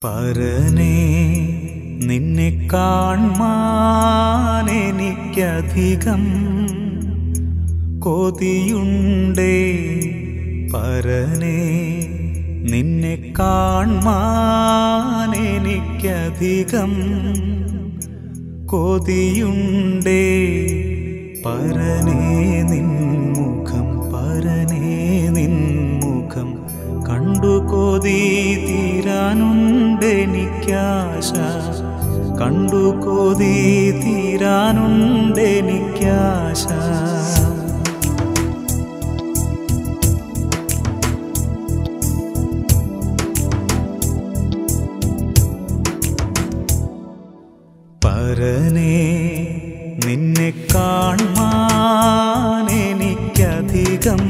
പരനേ നിന്നെ കാൺമാൻ എനിക്കധികം കൊതിയുണ്ടേ. പരനേ നിന്നെ കാൺമാൻ എനിക്കധികം കൊതിയുണ്ടേ. പരനേ നിൻമുഖം പരനേ നിൻമുഖം കണ്ടു കൊതി തീരാനുണ്ടെനിക്കാശ. കണ്ടു കൊതി തീരാനുണ്ടെനിക്കാശ. പരനേ നിന്നെ കാൺമാൻ എനിക്കധികം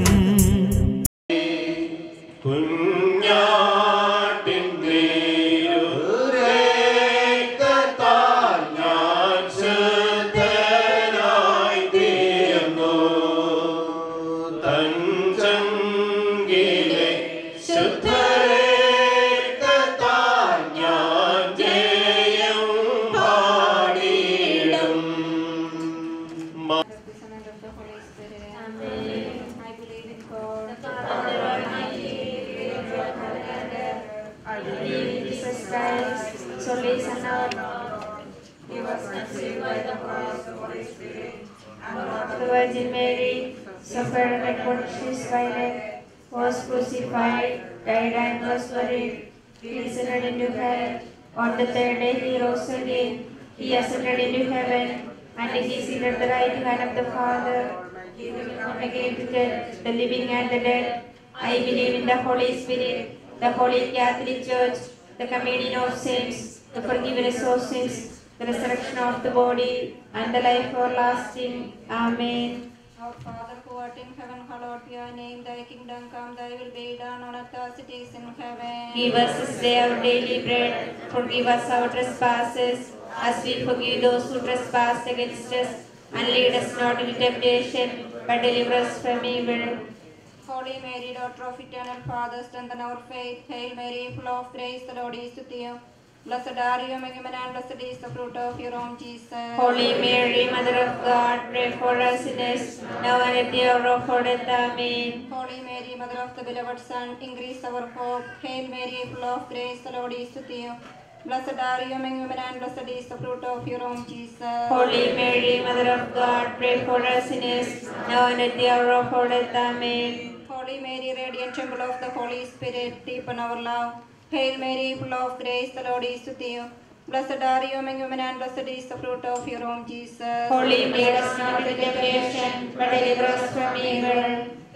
The Virgin Mary suffered and was violent, was crucified, died and was buried. He descended into hell. On the third day he rose again. He ascended into heaven, and he is seated at the right hand of the Father. He will come again to judge the living and the dead. I believe in the Holy Spirit, the Holy Catholic Church, the communion of saints, the forgiveness of sins, the resurrection of the body, and the life everlasting. Amen. Our Father who art in heaven, hallowed be your name. Thy kingdom come, thy will be done on earth as it is in heaven. Give us this day our daily bread. Forgive us our trespasses, as we forgive those who trespass against us. And lead us not into temptation, but deliver us from evil. Holy Mary, daughter of eternal Father, strengthen our faith. Hail Mary, full of grace, the Lord is with you. Blessed are you among women, and blessed is the fruit of your womb, Jesus. Holy Mary, Mother of God, pray for us sinners, now and at the hour of our death. Amen. Holy Mary, Mother of the beloved Son, increase our hope. Hail Mary, full of grace, the Lord is with you. Blessed are you among women, and blessed is the fruit of your womb, Jesus. Holy Mary, Mother of God, pray for us sinners, now and at the hour of our death. Amen. Holy Mary, radiant temple of the Holy Spirit, deepen our love. Hail Mary, full of grace, the Lord is with you. Blessed are you among women, and blessed is the fruit of your womb, Jesus. Holy Mary, lead us not into temptation, but deliver us from evil.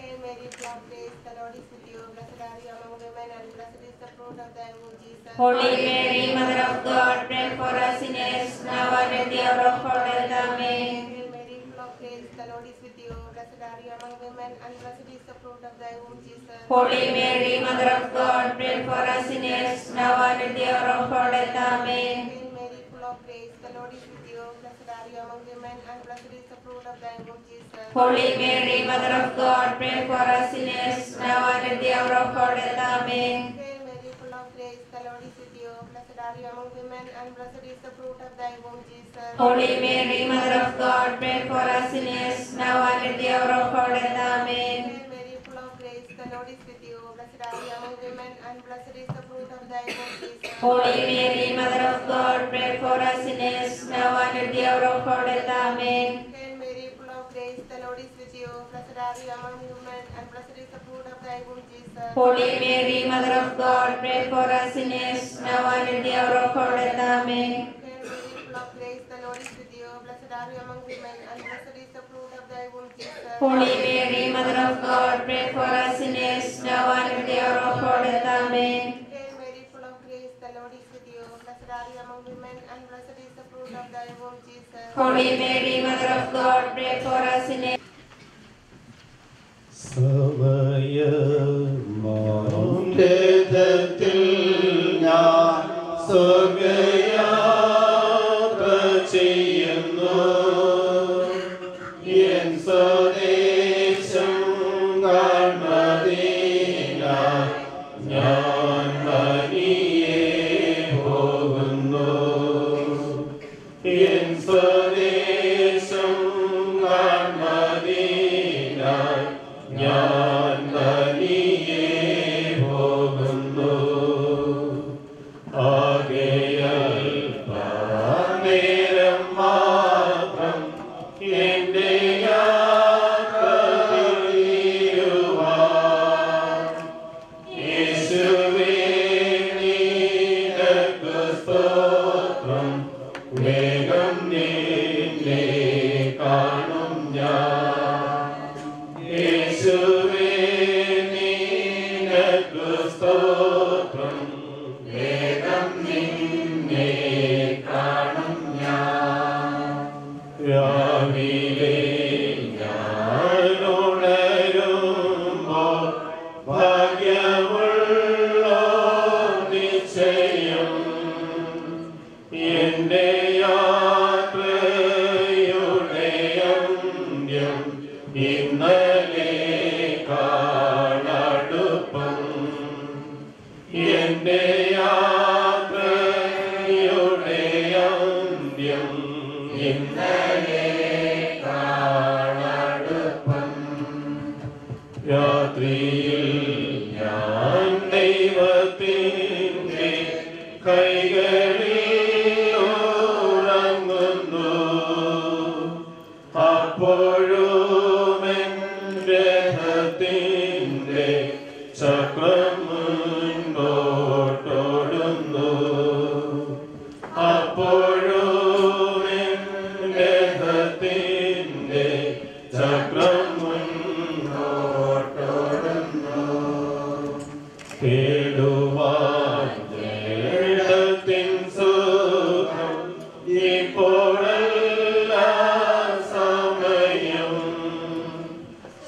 Hail Mary, full of grace, the Lord is with you. Blessed are you among women, and blessed is the fruit of thy womb, Jesus. Holy Mary, Mother of God, pray for us sinners, now and at the hour of our death. Amen. Hail Mary, full of grace, the Lord is with you. Blessed are you among women, and blessed is the fruit of thy womb, Jesus. Holy Mary, Mother of God, pray for us sinners, now and at the hour of our death. Amen. Hail Mary, full of grace, the Lord is with you. Blessed are you among women, and blessed is the fruit of thy womb, Jesus. Holy Mary, Mother of God, pray for us sinners, now and at the hour of our death. Amen. Hail Mary, full of grace, the Lord is with you. Blessed are you among women, and blessed is the fruit of thy womb, Jesus. Holy Mary, Mother of God, pray for us sinners, now and at the hour of our death. Amen. Hail Mary, full of grace, the Lord is with you. Blessed are you among women, and blessed is the fruit of thy womb, Jesus. Holy Mary, Mother of God, pray for us sinners, now and at the hour of our death. Amen. Hail Mary, full of grace, the Lord is with you. Blessed are you among women, and blessed is the fruit of thy womb, Jesus. Holy Mary, Mother of God, pray for us sinners, now and at the hour of our death. Amen. Hail Mary, full of grace, the Lord is with you. Blessed are you among women, and blessed is the fruit of thy womb, Jesus. Holy Mary, Mother of God, pray for us sinners, now and at the hour of our death. Amen. Hail Mary, full of grace, the Lord is with you. Blessed are you among women, and blessed is the fruit of thy womb, Jesus. Holy Mary, Mother of God, pray for us sinners. സമയമാണ്ടത്തിൽ ഞാൻ സ്വർഗയാത്ര ചെയ്യുന്നു. N സ്വദേശം കാൺമതിനായി ഞാൻ മനിയേ കൈകളിൽ ഉറങ്ങുന്നു. അപ്പോഴും N രഥത്തിന്റെ ചക്രം മുൻപോട്ടോടുന്നു. അപ്പോഴും എൻ രഥത്തിന്റെ ചക്രം മുൻപോട്ടോടുന്നു. കേടുവാൻ ജഡത്തിൻ സുഖം ഇപ്പോഴല്ല സമയം.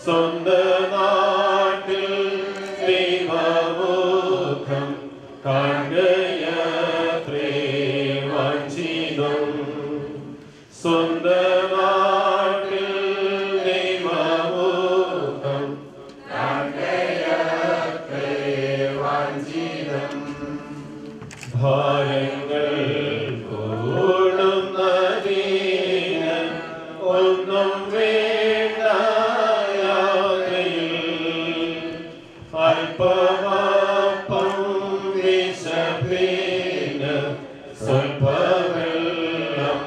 സ്വന്ത നാട്ടിൽ ദൈവമുഖം കാണുകയത്രേ വാഞ്ചിതം. സ്വന്ത നാട്ടിൽ ദൈവമുഖം കാണുകയത്രേ വാഞ്ചിതം. ഭാരങ്ങൾ കൂടുന്നതിന് ഒന്നും വേണ്ട യാത്രയിൽ. അല്പമപ്പം വിശപ്പിന് സ്വൽപ്പവെള്ളം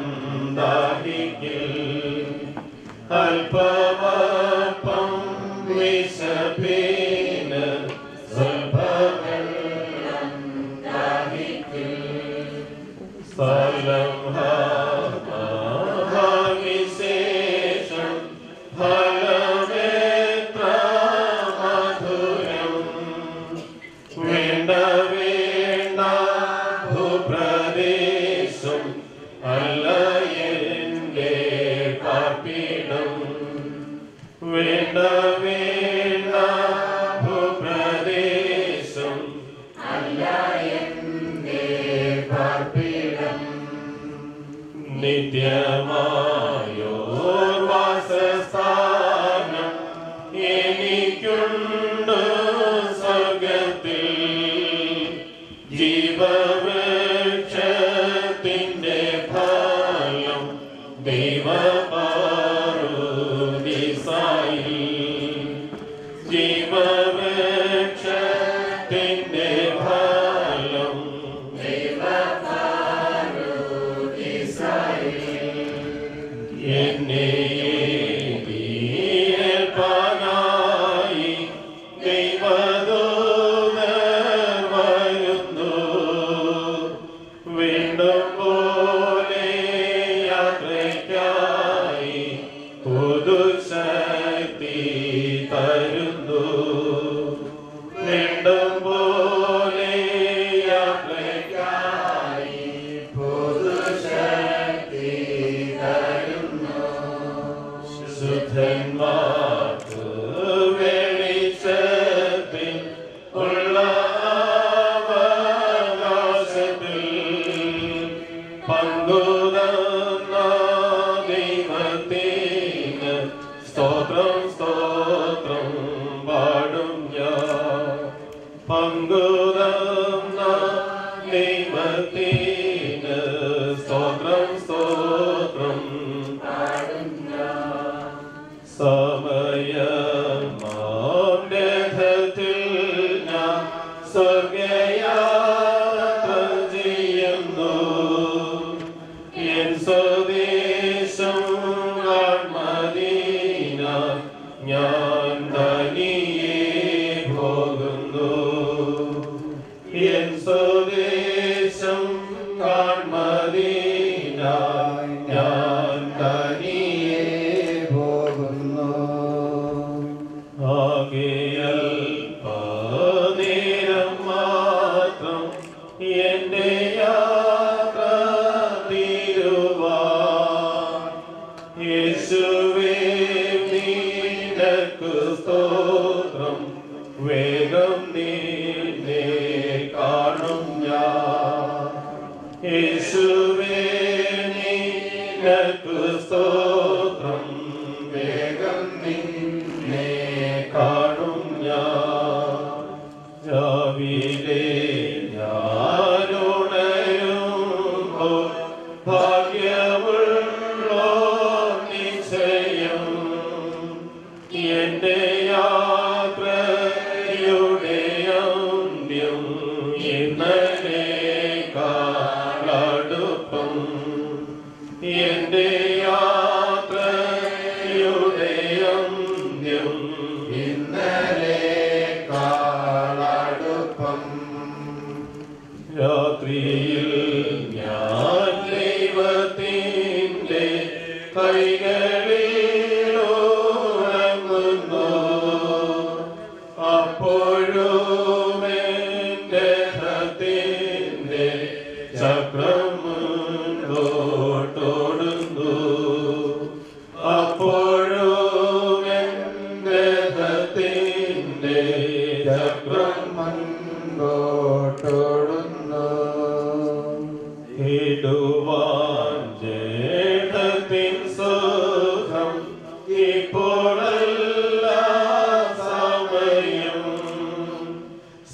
ദാഹിക്കിൽ. അല്പമപ്പം വിശപ്പിന് സ്വൽപ്പവെള്ളം ദാഹിക്കിൽ. സ്ഥലം വിശേഷം ഫലമെത്ര മധുരം. വേണ്ട വേണ്ട ഭൂപ്രദേശം അല്ല എന്റെ പാർപ്പിടം. വേണ്ട വേണ്ട ഭൂപ്രദേശം അല്ല എന്റെ പാർപ്പിടം. നിത്യമായോർ വാസസ്ഥാനം എനിക്കുണ്ട് സ്വർഗത്തിൽ. ജീവവൃക്ഷത്തിന്റെ ഫലം ദൈവപാറുദീസായി. ജീവവൃക്ഷത്തിന്റെ ഫലം എന്നെ ഏൽപ്പാനായി ദൈവദൂതർ വരുന്നു. വീണ്ടും പോലെ യാത്രയ്ക്കായി പുതുശക്തി തരുന്നു. വീണ്ടും പോലെ യാത്രയ്ക്കായി പുതുശക്തി തരുന്നു. ശുദ്ധന്മാർക്ക് വെളിച്ചത്തിൽ ഉള്ള അവകാശത്തിൽ പങ്കുതന്ന ദൈവത്തിന് സ്തോത്രം സ്തോത്രം പാടും ഞാൻ. പങ്കുതന്ന ദൈവത്തിന് സ്തോത്രം സ്തോത്രം പാടും ഞാൻ. സമയമാം രഥത്തിൽ ഞാൻ സ്വർഗയാത്ര ചെയ്യുന്നു. എൻ സ്വദേശം മദീന ഞാൻ തനിയെ പോകുന്നു. എൻ സ്വദേശം മദീന ഞാൻ തനിയെ പോകുന്നു. ആകയാൽ നേരം മാത്രം എന്റെ യാത്ര തീരുവാൻ. യേശുവേ നിനക്ക് സ്തോത്രം. വേഗം നിന്നെ കാണും ഞാൻ. യേശുവേ നിനക്ക് സ്തോത്രം. വേഗം നിന്നെ കാണും ഞാൻ. രാവിലെ ഞാനുണരുമ്പോൾ ഭാഗ്യമുള്ളോ നിശ്ചയം. എന്റെ യാത്രയുടെ അന്ത്യം ഇന്നലെ വഴിയിൽ ഞാൻ ദൈവത്തിൻ്റെ കൈകളിലോരങ്ങുന്നു. അപ്പോഴും എൻ്റെ ഹൃദയത്തിൻ്റെ ചക്രം മുൻപോട്ടോടുന്നു. അപ്പോഴും എൻ്റെ ഹൃദയത്തിൻ്റെ ചക്രം മുൻപോട്ടോടുന്നു. ഇടുവാൻ ജേഠത്തിൻ സുഖം ഇപ്പോഴല്ല സമയം.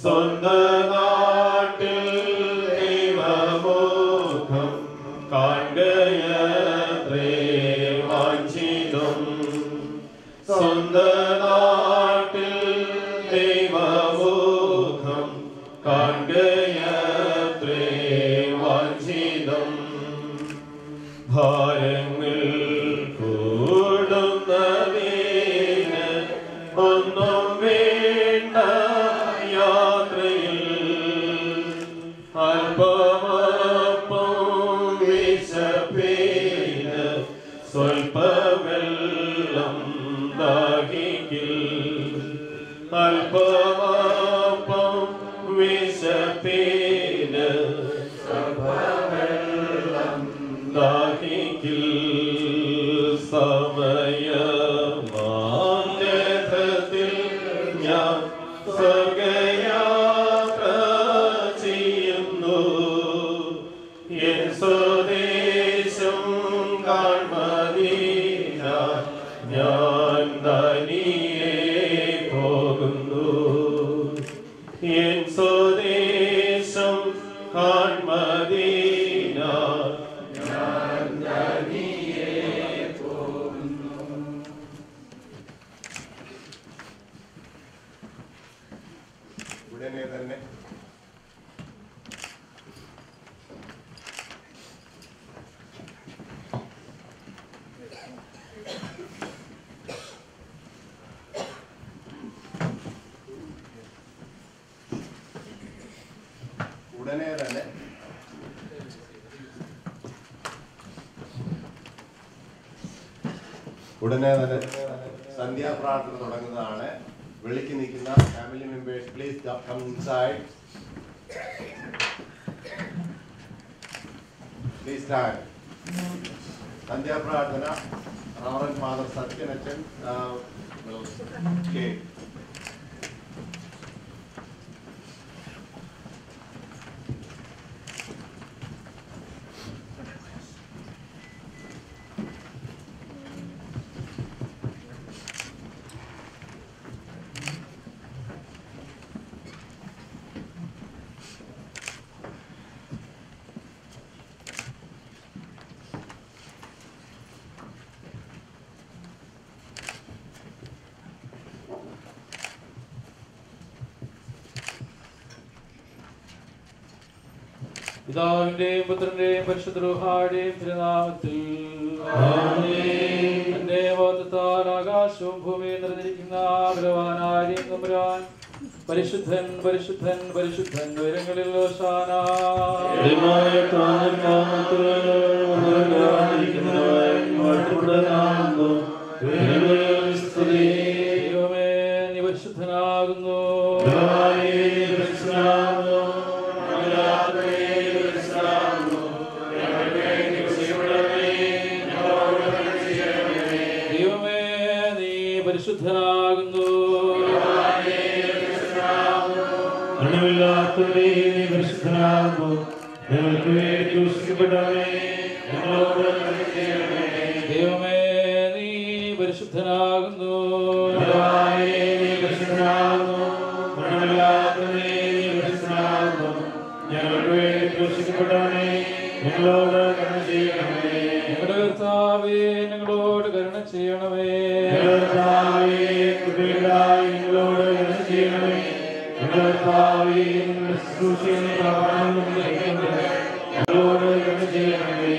സ്വന്ത നാട്ടിൽ ദൈവമുഖം കാണുകയത്രേ വാഞ്ചിതം. സ്വന്ത നാട്ടിൽ ദൈവമുഖം കാണുകയത്രേ വാഞ്ചിതം. ഭാരങ്ങൾ കൂടുന്നതിന് ഒന്നും വേണ്ട യാത്രയിൽ. അല്പമപ്പം വിശപ്പിന് സ്വൽപ്പ വെള്ളം ദാഹിക്കിൽ. അല്പമപ്പം വിശപ്പിന് സ്വൽപ്പ വെള്ളം ദാഹിക്കിൽ. സമയമാന്യത്തിൽ ഞാൻ സ്വർഗയാത്ര ചെയ്യുന്നു. എൻ സ്വദേശം കാൺമദീന ഞാൻ തനിയെ പോകുന്നു. എൻ സ്വദേശം കാൺമദീന ഞാൻ തനിയെ പോകുന്നു. ഉടനെ തന്നെ ഉടനെ തന്നെ സന്ധ്യാപ്രാർത്ഥന തുടങ്ങുന്നതാണ്. വെളിക്ക് നിൽക്കുന്ന family members please come inside. Please stand. സന്ധ്യാപ്രാർത്ഥന റവറന്റ് ഫാദർ സത്യനച്ചൻ പിതാവിന്റെയും പുത്രന്റെയും പരിശുദ്ധ റൂഹായുടെയും തിരുനാമത്തിൽ തന്റെ വാഗ്ദത്തത്താൽ ആകാശവും ഭൂമിയും നിറഞ്ഞിരിക്കുന്ന ബലവാനായ തമ്പുരാൻ പരിശുദ്ധൻ പരിശുദ്ധൻ പരിശുദ്ധൻ ഉയരങ്ങളിൽ ഹോശാന. ദൈവമേ നീ പരിശുദ്ധനാകുന്നു. ദൈവമേ നീ പരിശുദ്ധനാകുന്നു. മരണമില്ലാത്തവരേ നീ പരിശുദ്ധനാകുന്നു. ഞങ്ങൾക്ക് വേണ്ടി ക്രൂശിക്കപ്പെട്ടവനേ ഞങ്ങളോട് കരുണ ചെയ്യണമേ. ദൈവമേ നീ പരിശുദ്ധനാകുന്നു. നീ പരിശുദ്ധനാകുന്നു. മരണമില്ലാത്തവരേ നീ പരിശുദ്ധനാകുന്നു. ഞങ്ങൾക്ക് വേണ്ടി ക്രൂശിക്കപ്പെട്ടവനേ ഞങ്ങളോട് കരുണ ചെയ്യണമേ. ഞങ്ങളുടെ കർത്താവേ ഞങ്ങളോട് കരുണ ചെയ്യണമേ. കർത്താവേ കൃപയുണ്ടായി ഞങ്ങളോട് കരുണ ചെയ്യണമേ. കർത്താവേ നിങ്ങളുടെ ശുശ്രൂഷയും പ്രമാണവും ഗ്രഹിക്കുന്നത് ഞങ്ങളോട് കരുണ ചെയ്യണമേ.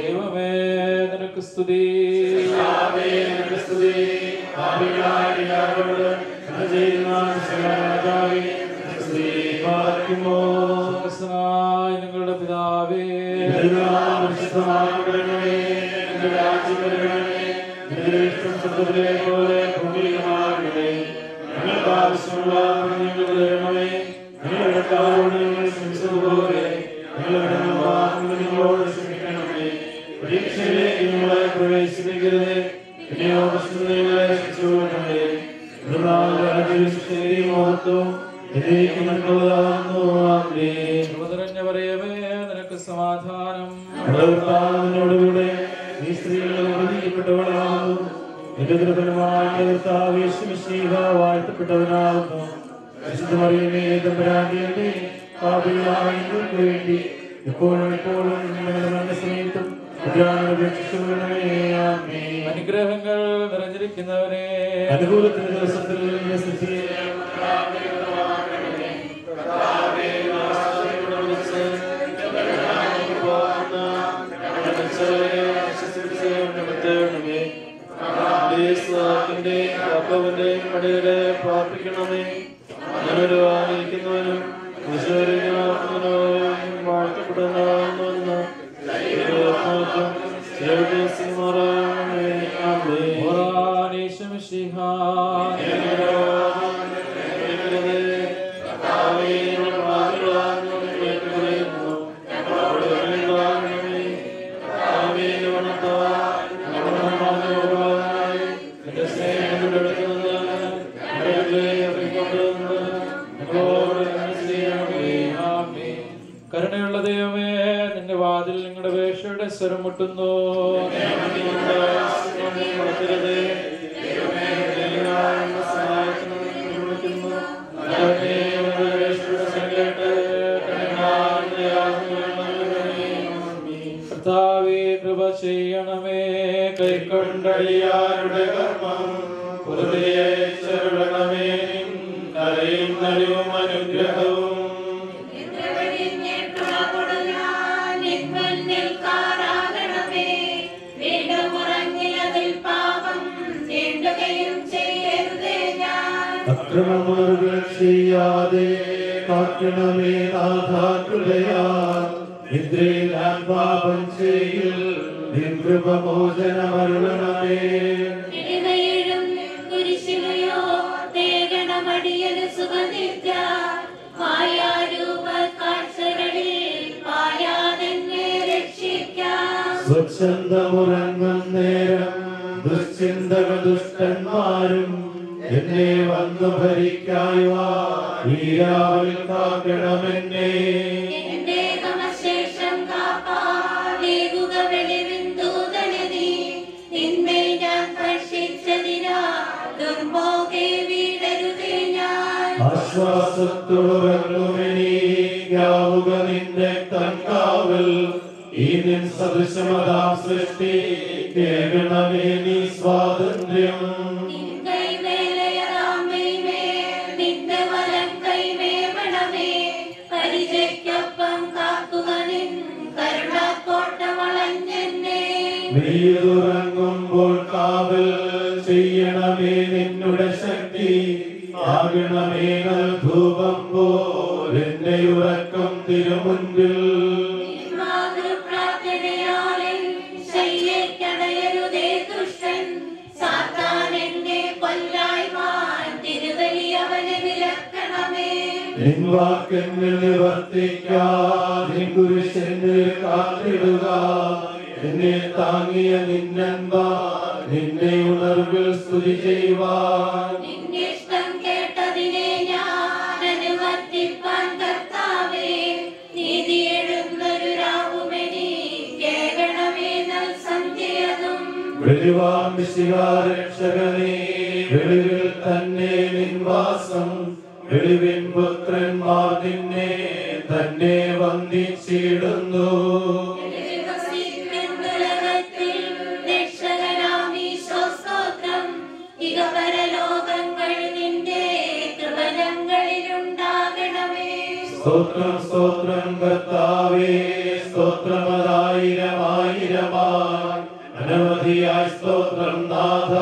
ദൈവമേ നിനക്ക് സ്തുതി. നിനക്ക് സ്തുതി. പാപികളായ ഞങ്ങളോട് കരുണ ചെയ്യുന്ന രാജാവേ സ്തുതി. പാർക്കുമോ സ്വർഗ്ഗസ്ഥനായ ഞങ്ങളുടെ പിതാവേ, പ്രവേശിപ്പിക്കരുത്. പറയമേ നിനക്ക് സമാധാനം. ോടുകൂടെ ഈ സ്ത്രീകൾ അനുഗ്രഹിക്കപ്പെട്ടവളാകുന്നു. എന്റെ ദുർബലമായ വാഴ്ത്തപ്പെട്ടവനാകുന്നു. വിശുദ്ധമറിയമേ തമ്പുരാന്റെ പാപികളായ ഞങ്ങൾക്ക് വേണ്ടി ഇപ്പോഴും എപ്പോഴും ഞങ്ങളുടെ മരണസമയത്തും അനുഗ്രഹങ്ങൾ നിറഞ്ഞിരിക്കുന്നവരെ അനുകൂലത്തിന്റെ ദിവസത്തിൽ പ്രാർത്ഥിക്കണമേ. ഞാനൊരു ആയിരിക്കുന്നവനും വാഴ്ത്തപ്പെടുന്ന കരുണയുള്ള ദൈവമേ, നിന്റെ വാതിൽ നിങ്ങളുടെ അപേക്ഷയുടെ സ്വരം മുട്ടുന്നു. കർത്താവേ, കൃപ ചെയ്യണമേ. കൈക്കൊണ്ടടിയാരുടെ കർമ്മം ചെറുടണമേ. കരയും നടിവും അനുഗ്രഹവും അക്രമമുറുകൾ ചെയ്യാതെ കാക്കണമേ നാഥാകൃപയാ. നിദ്രയിൽ ഞാൻ പാപം ചെയ്യിൽ നിൻ കൃപമോചനമരുളണമേ. സ്വച്ഛന്തമുറങ്ങും നേരം ദുശ്ചിന്തകൾ ദുഷ്ടന്മാരും എന്നെ വന്നു ഭരിക്കായുവാ. ഈ രാവിൽ കാക്കണമെന്നെ. ആശ്വാസത്തോടുറങ്ങുമെനിക്കാവുക നിന്റെ തൻകാവൽ. ഈ നിൻ സദൃശമതാം സൃഷ്ടി കേൾക്കണമേ നീ സ്വാതന്ത്ര്യം. നീതുറങ്ങുമ്പോൾ കാവൽ ചെയ്യണമേ നിന്നുടെ ശക്തി. ആകണമേ ധൂപം പോൽ എന്റെ ഉറക്കം തിരുമുൻപിൽ. നിൻ വാക്കെന്നിൽ നിവർത്തിക്കാൻ കുരിശെന്നിൽ കാത്തിടുക. എന്നെ താങ്ങിയ നിന്നൻപ നിന്നെ ഉണർവിൽ സ്തുതി ചെയ്യുവാൻ. വെളിവാൻ രക്ഷകനേ, വെളിവിൽ തന്നെ നിൻവാസം. വെളിവിൻ പുത്രന്മാർ നിന്നെ തന്നെ വന്ദിച്ചിടുന്നു. സ്തോത്രം സ്തോത്രം കർത്താവേ, സ്തോത്രമതായിരമായിരമായി അനവധിയായി സ്തോത്രം നാഥ.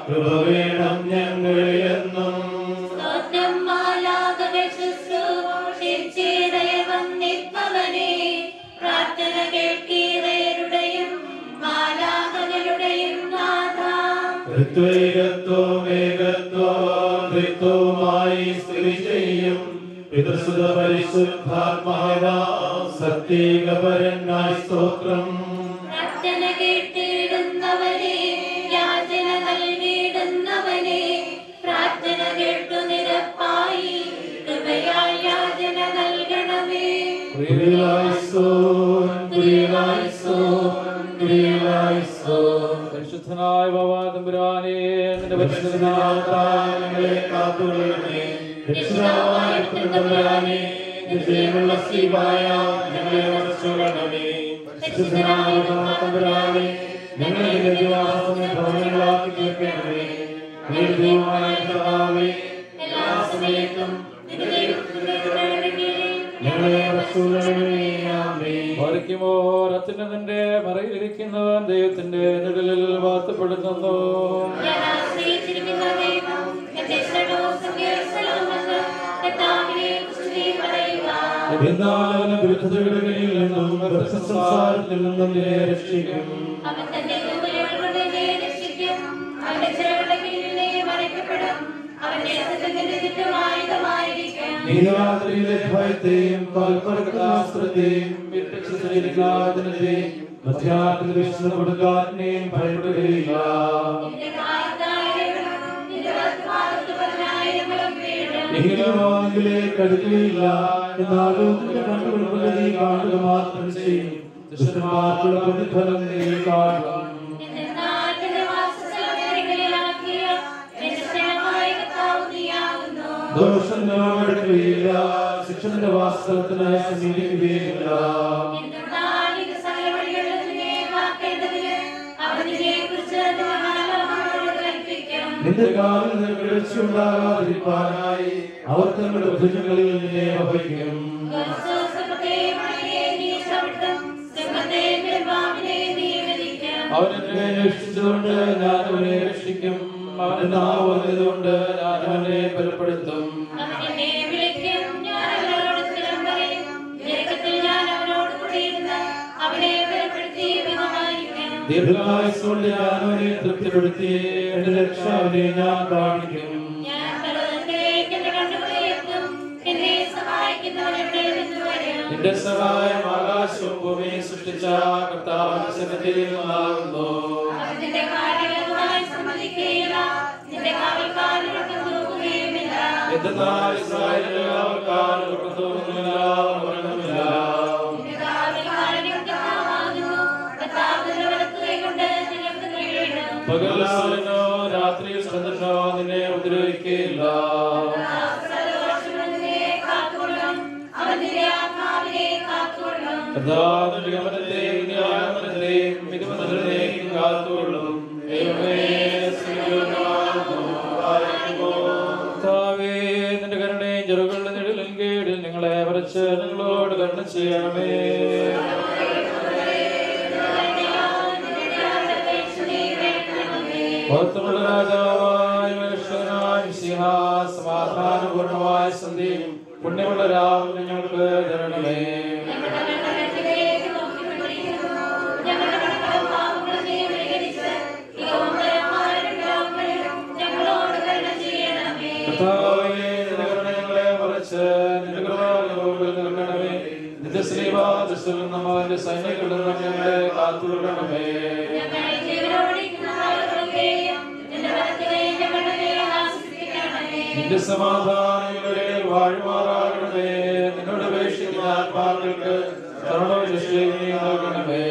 കൃപ വേണം ഞങ്ങളിൽ എന്നും. ഋത്വൈകത്വം ഏകത്വം ത്രിത്വമായി സ്ഥിതി ചെയ്യും പിതൃസുത പരിശുദ്ധാത്മാവാ സത്യേകപരനായി സ്തോത്രം. പ്രാർത്ഥന കേട്ടിടുന്നവനെ, യാചന നൽകിയിടുന്നവനെ, പ്രാർത്ഥന കേട്ടു നിരപ്പായി കൃപയാൽ യാചന നൽകണമേ. പരിശുദ്ധനായ ബാബാതമ്പുരാനേ, നിന്റെ പരിശുദ്ധനാമങ്ങളെ കാത്തുകൊള്ളണമേ. രക്ഷിതാവായ പുത്രതമ്പുരാനേ, നിത്യമുള്ള ശ്രീമായ ഞങ്ങളെ വരച്ചുകൊള്ളണമേ. പരിശുദ്ധനായ ബാബാതമ്പുരാനേ, ഞങ്ങളെ നിത്യവാസത്തിന്റെ ഭവനങ്ങളാക്കി തീർക്കണമേ. ദൈവമായ കർത്താവേ, എല്ലാ സമയത്തും ഞങ്ങളെ വരച്ചുകൊള്ളണമേ. ആമേൻ. ഓർക്കുമോ അത്യുന്നതന്റെ മറയിലിരിക്കുന്നവൻ ദൈവത്തിന്റെ നിഴലിൽ വാഴ്ത്തപ്പെടുന്നു. ഞാൻ ആശ്രയിച്ചിരിക്കുന്ന ദൈവം എന്റെ ശരണവും സങ്കേതസ്ഥലവുമെന്ന് കർത്താവിനെ സ്തുതി പറയുക. എന്നാൽ അവന്റെ വിരുദ്ധതകളിൽ നിന്നും സംസാരത്തിൽ നിന്നും നിന്നെ രക്ഷിക്കും. അവൻ തന്റെ ദൂതരുടെ രക്ഷിക്കും. അവന്റെ ചിറകുകളുടെ കീഴിൽ നീ മറയ്ക്കപ്പെടും. അവന്റെ സത്യത്തിന്റെ ചുറ്റുമായുധമായിരിക്കും. നീരാത്രിയിലെ ഭയത്തെയും പൽപ്പരക്കാസ്ത്രത്തെയും മധ്യാത്തിൽ വിഷ്ണുപ്പെടുക്കാരനെയും ഭയപ്പെടുകയില്ല. നിന്റെ കാലത്തായിരങ്ങളും നിന്റെ വലത്തുഭാഗത്ത് 10,000 വീഴും. നീലവാനിലേക്ക് അടുക്കുകയില്ല. എന്നാലും നിന്റെ കണ്ണുകൾ നീ കാണുക മാത്രം ചെയ്യും. ദുഷ്ടന്മാർക്കുള്ള പ്രതിഫലം നീ കാണും. നിന്റെ നാട്ടിലെ വാസസ്ഥലങ്ങളിലാക്കിയ നിന്റെ സ്ഥലമായ കർത്താവ് നീയാകുന്നു. ദോഷം അടുക്കുകയില്ല. ശിക്ഷണന്റെ വാസ്തവത്തിന് സമീപിക്കുകയില്ല. എന്തെന്നാൽ ഇത് സകല വഴികളിലും നിന്നെ കാക്കേണ്ടതിന് അവൻ നിന്നെക്കുറിച്ച് ധാരാളമായോട് കൽപ്പിക്കും. നിന്റെ കാലിൽ നിനക്ക് വീഴ്ചയുണ്ടാകാതിരിക്കാനായി അവർ തങ്ങളുടെ ഭുജങ്ങളിൽ നിന്നെ വഹിക്കും. അവനെ രക്ഷിച്ചുകൊണ്ട് ഞാൻ അവനെ രക്ഷിക്കും. അവന്റെ നാവ് വന്നതുകൊണ്ട് ഞാൻ അവനെ ബലപ്പെടുത്തും. അവനെ വിളിക്കും, ഞാൻ അവനോട് ഉത്തരം പറയും. ഞെരുക്കത്തിൽ ഞാൻ അവനോട് കൂടിയിരുന്ന് അവനെ ബലപ്പെടുത്തി ബഹുമാനിക്കും. ദീർഘായുസ്സുകൊണ്ട് ഞാൻ അവനെ തൃപ്തിപ്പെടുത്തി എന്റെ രക്ഷ അവനെ ഞാൻ കാണിക്കും. ഞാൻ പർവ്വതങ്ങളിലേക്ക് എന്റെ കണ്ണുകളെ എത്തും. എന്നെ സഹായിക്കുന്നവൻ എവിടെ നിന്ന് വരും? നിന്റെ സഹായം ആകാശവും ഭൂമിയും സൃഷ്ടിച്ച കർത്താവിന്റെ സന്നിധിയിൽ നിന്നാകുന്നു. അവൻ നിന്റെ കാര്യങ്ങളുമായി സമ്മതിക്കുകയില്ല. നിന്റെ കാവൽക്കാരനൊട്ടും തൂക്കുകയുമില്ല. എന്തെന്നാൽ ഇസ്രായേലിൽ അവർക്ക് ആർക്കും തോന്നുന്നില്ല, ഉറങ്ങുന്നില്ല. നിന്റെ കാവൽക്കാരൻ കർത്താവാകുന്നു. കർത്താവ് നിന്റെ വലത്ത് കൈകൊണ്ട് നിങ്ങൾക്ക് കീഴിടും. പകൽ സൂര്യനോ രാത്രിയിൽ ചന്ദ്രനോ നിന്നെ ഉപദ്രവിക്കുകയില്ല. സർവ്വദോഷങ്ങളും നിന്നെ കാത്തുകൊള്ളും. അവൻ നിന്റെ ആത്മാവിനെ കാത്തുകൊള്ളും. കർത്താവിന്റെ ഗമനത്തെയും ന്യായമനത്തെയും വിധിമന്ത്രത്തെയും കാത്തുകൊള്ളും. ദൈവമേ, സ്തുതിയോഗ്യമാകുന്നു. കർത്താവേ, നിന്റെ കരുണയും ചെറുകളുടെ നിഴലിൻ കീഴിൽ ഞങ്ങളെ വരച്ച് ഞങ്ങളോട് കരുണ ചെയ്യണമേ. ഭക്തമുള്ള രാജാവായ മനുഷ്യനായ മിശിഹാ, സമാധാനപൂർണമായ സന്ധ്യയും പുണ്യമുള്ള രാവിലെ ഞങ്ങൾക്ക് തരണമേ. ഞങ്ങളുടെ കണ്ണുകളിലേക്ക് നോക്കിക്കൊണ്ടിരിക്കുന്നു. ഞങ്ങളുടെ കടങ്ങളും പാപങ്ങളും നീ പരിഹരിച്ച് യഹോവയായ ലോകങ്ങളിലും ഞങ്ങളോട് കരുണ ചെയ്യണമേ. കർത്താവേ, നിന്റെ കരുണ ഞങ്ങളെ മറച്ച് നിന്റെ കൃപ ഞങ്ങൾക്ക് നൽകണമേ. നിന്റെ ശ്രീവാദത്തിൽ നിന്നും അവന്റെ സൈന്യങ്ങളിൽ നിന്നും ഞങ്ങളെ കാത്തുകൊള്ളണമേ. ഞങ്ങൾ ജീവനോടിരിക്കുന്ന ആളുകളെയും നിന്റെ വലത്തുകൈ ഞങ്ങളുടെ മേൽ ആശ്വസിപ്പിക്കണമേ. നിന്റെ സമാധാനങ്ങളുടെ വാഴുമാറാകണമേ. നിന്നോട് അപേക്ഷിക്കുന്ന ആത്മാക്കൾക്ക് കരുണയും രക്ഷയും നീ നൽകണമേ.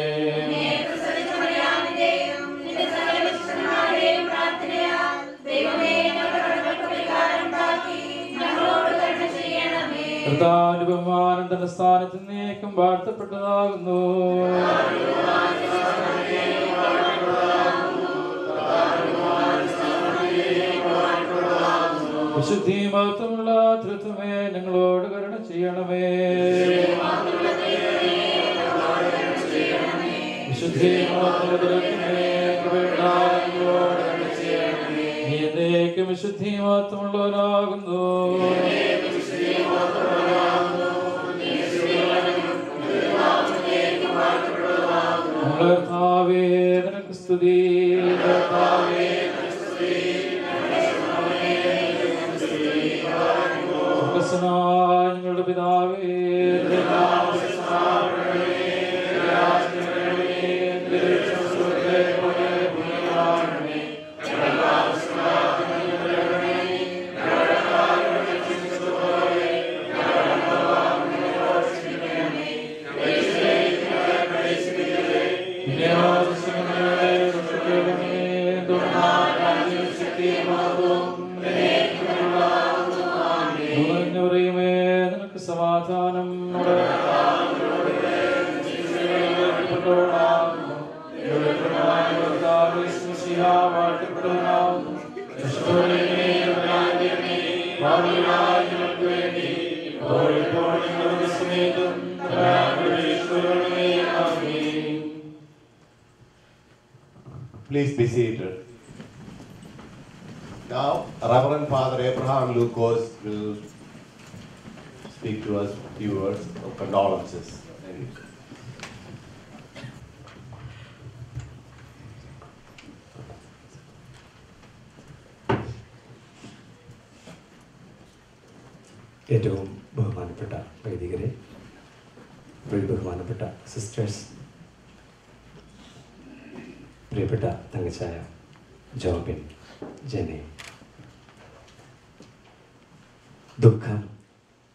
നിന്നെ പ്രസവിച്ച മറിയാമിന്റെയും നിന്റെ സകല വിശുദ്ധന്മാരുടെയും പ്രാർത്ഥനയാൽ ദൈവമേ, ഞങ്ങളുടെ കടങ്ങൾക്ക് പരിഹാരം ഉണ്ടാക്കി ഞങ്ങളോട് കരുണ ചെയ്യണമേ. കർത്താവിന്റെ ബഹുമാനം തന്റെ സ്ഥാനത്ത് നീക്കും വാഴ്ത്തപ്പെട്ടതാകുന്നു. വിശുദ്ധി മഹത്വമുള്ള തൃത്വമേ, ഞങ്ങളോട് കരുണ ചെയ്യണമേ. വിശുദ്ധി മഹത്വമുള്ള തൃത്വമേ, കൃപയുണ്ടായി ഞങ്ങളോട് കരുണ ചെയ്യണമേ. നീ എന്നേക്കും വിശുദ്ധി മഹത്വമുള്ളവനാകുന്നു. കർത്താവേ, നിനക്ക് സ്തുതി. കർത്താവേ, നിനക്ക് പിതാവേ നിനക്ക് സമാധാനം Please be seated. Now, Reverend Father Abraham Lucas will speak to us a few words of condolences. Thank you. ഏറ്റവും ബഹുമാനപ്പെട്ട വൈദികരെ, ബഹുമാനപ്പെട്ട സിസ്റ്റേഴ്സ്, പ്രിയപ്പെട്ട തങ്കച്ചായ, ജോബിൻ, ജെനി, ദുഃഖം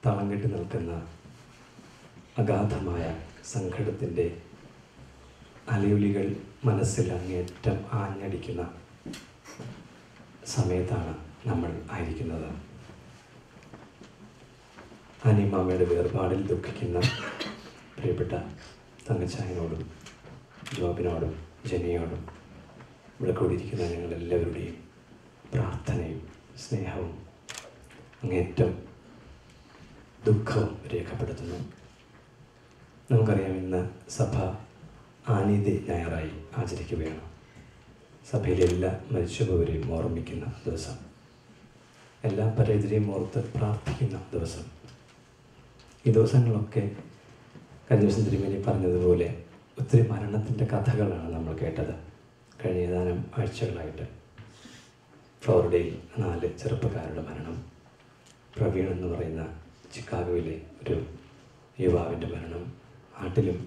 തളം കെട്ടി നിൽക്കുന്ന അഗാധമായ സങ്കടത്തിൻ്റെ അലയൊലികൾ മനസ്സിൽ അങ്ങേറ്റം ആഞ്ഞടിക്കുന്ന സമയത്താണ് നമ്മൾ ആയിരിക്കുന്നത്. അനിമാമയുടെ വേർപാടിൽ ദുഃഖിക്കുന്ന പ്രിയപ്പെട്ട തങ്കച്ചായനോടും ജോബിനോടും ജെനിയോടും ഇവിടെ കൂടിയിരിക്കുന്ന ഞങ്ങളെല്ലാവരുടെയും പ്രാർത്ഥനയും സ്നേഹവും അങ്ങേറ്റം ദുഃഖവും രേഖപ്പെടുത്തുന്നു. നമുക്കറിയാം, ഇന്ന് സഭ ആനീതി ഞായറായി ആചരിക്കുകയാണ്. സഭയിലെ എല്ലാ മരിച്ചുപോയവരെയും ഓർമ്മിക്കുന്ന ദിവസം, എല്ലാ പരേതരെയും ഓർത്ത് പ്രാർത്ഥിക്കുന്ന ദിവസം. ഈ ദിവസങ്ങളൊക്കെ കഴിഞ്ഞ ദിവസം തിരുമേനി പറഞ്ഞതുപോലെ ഒത്തിരി മരണത്തിൻ്റെ കഥകളാണ് നമ്മൾ കേട്ടത് കഴിഞ്ഞ ഏതാനും ആഴ്ചകളായിട്ട്. ഫ്ലോറിഡയിൽ 4 ചെറുപ്പക്കാരുടെ മരണം, പ്രവീൺ എന്ന് പറയുന്ന ചിക്കാഗോയിലെ ഒരു യുവാവിൻ്റെ മരണം, നാട്ടിലും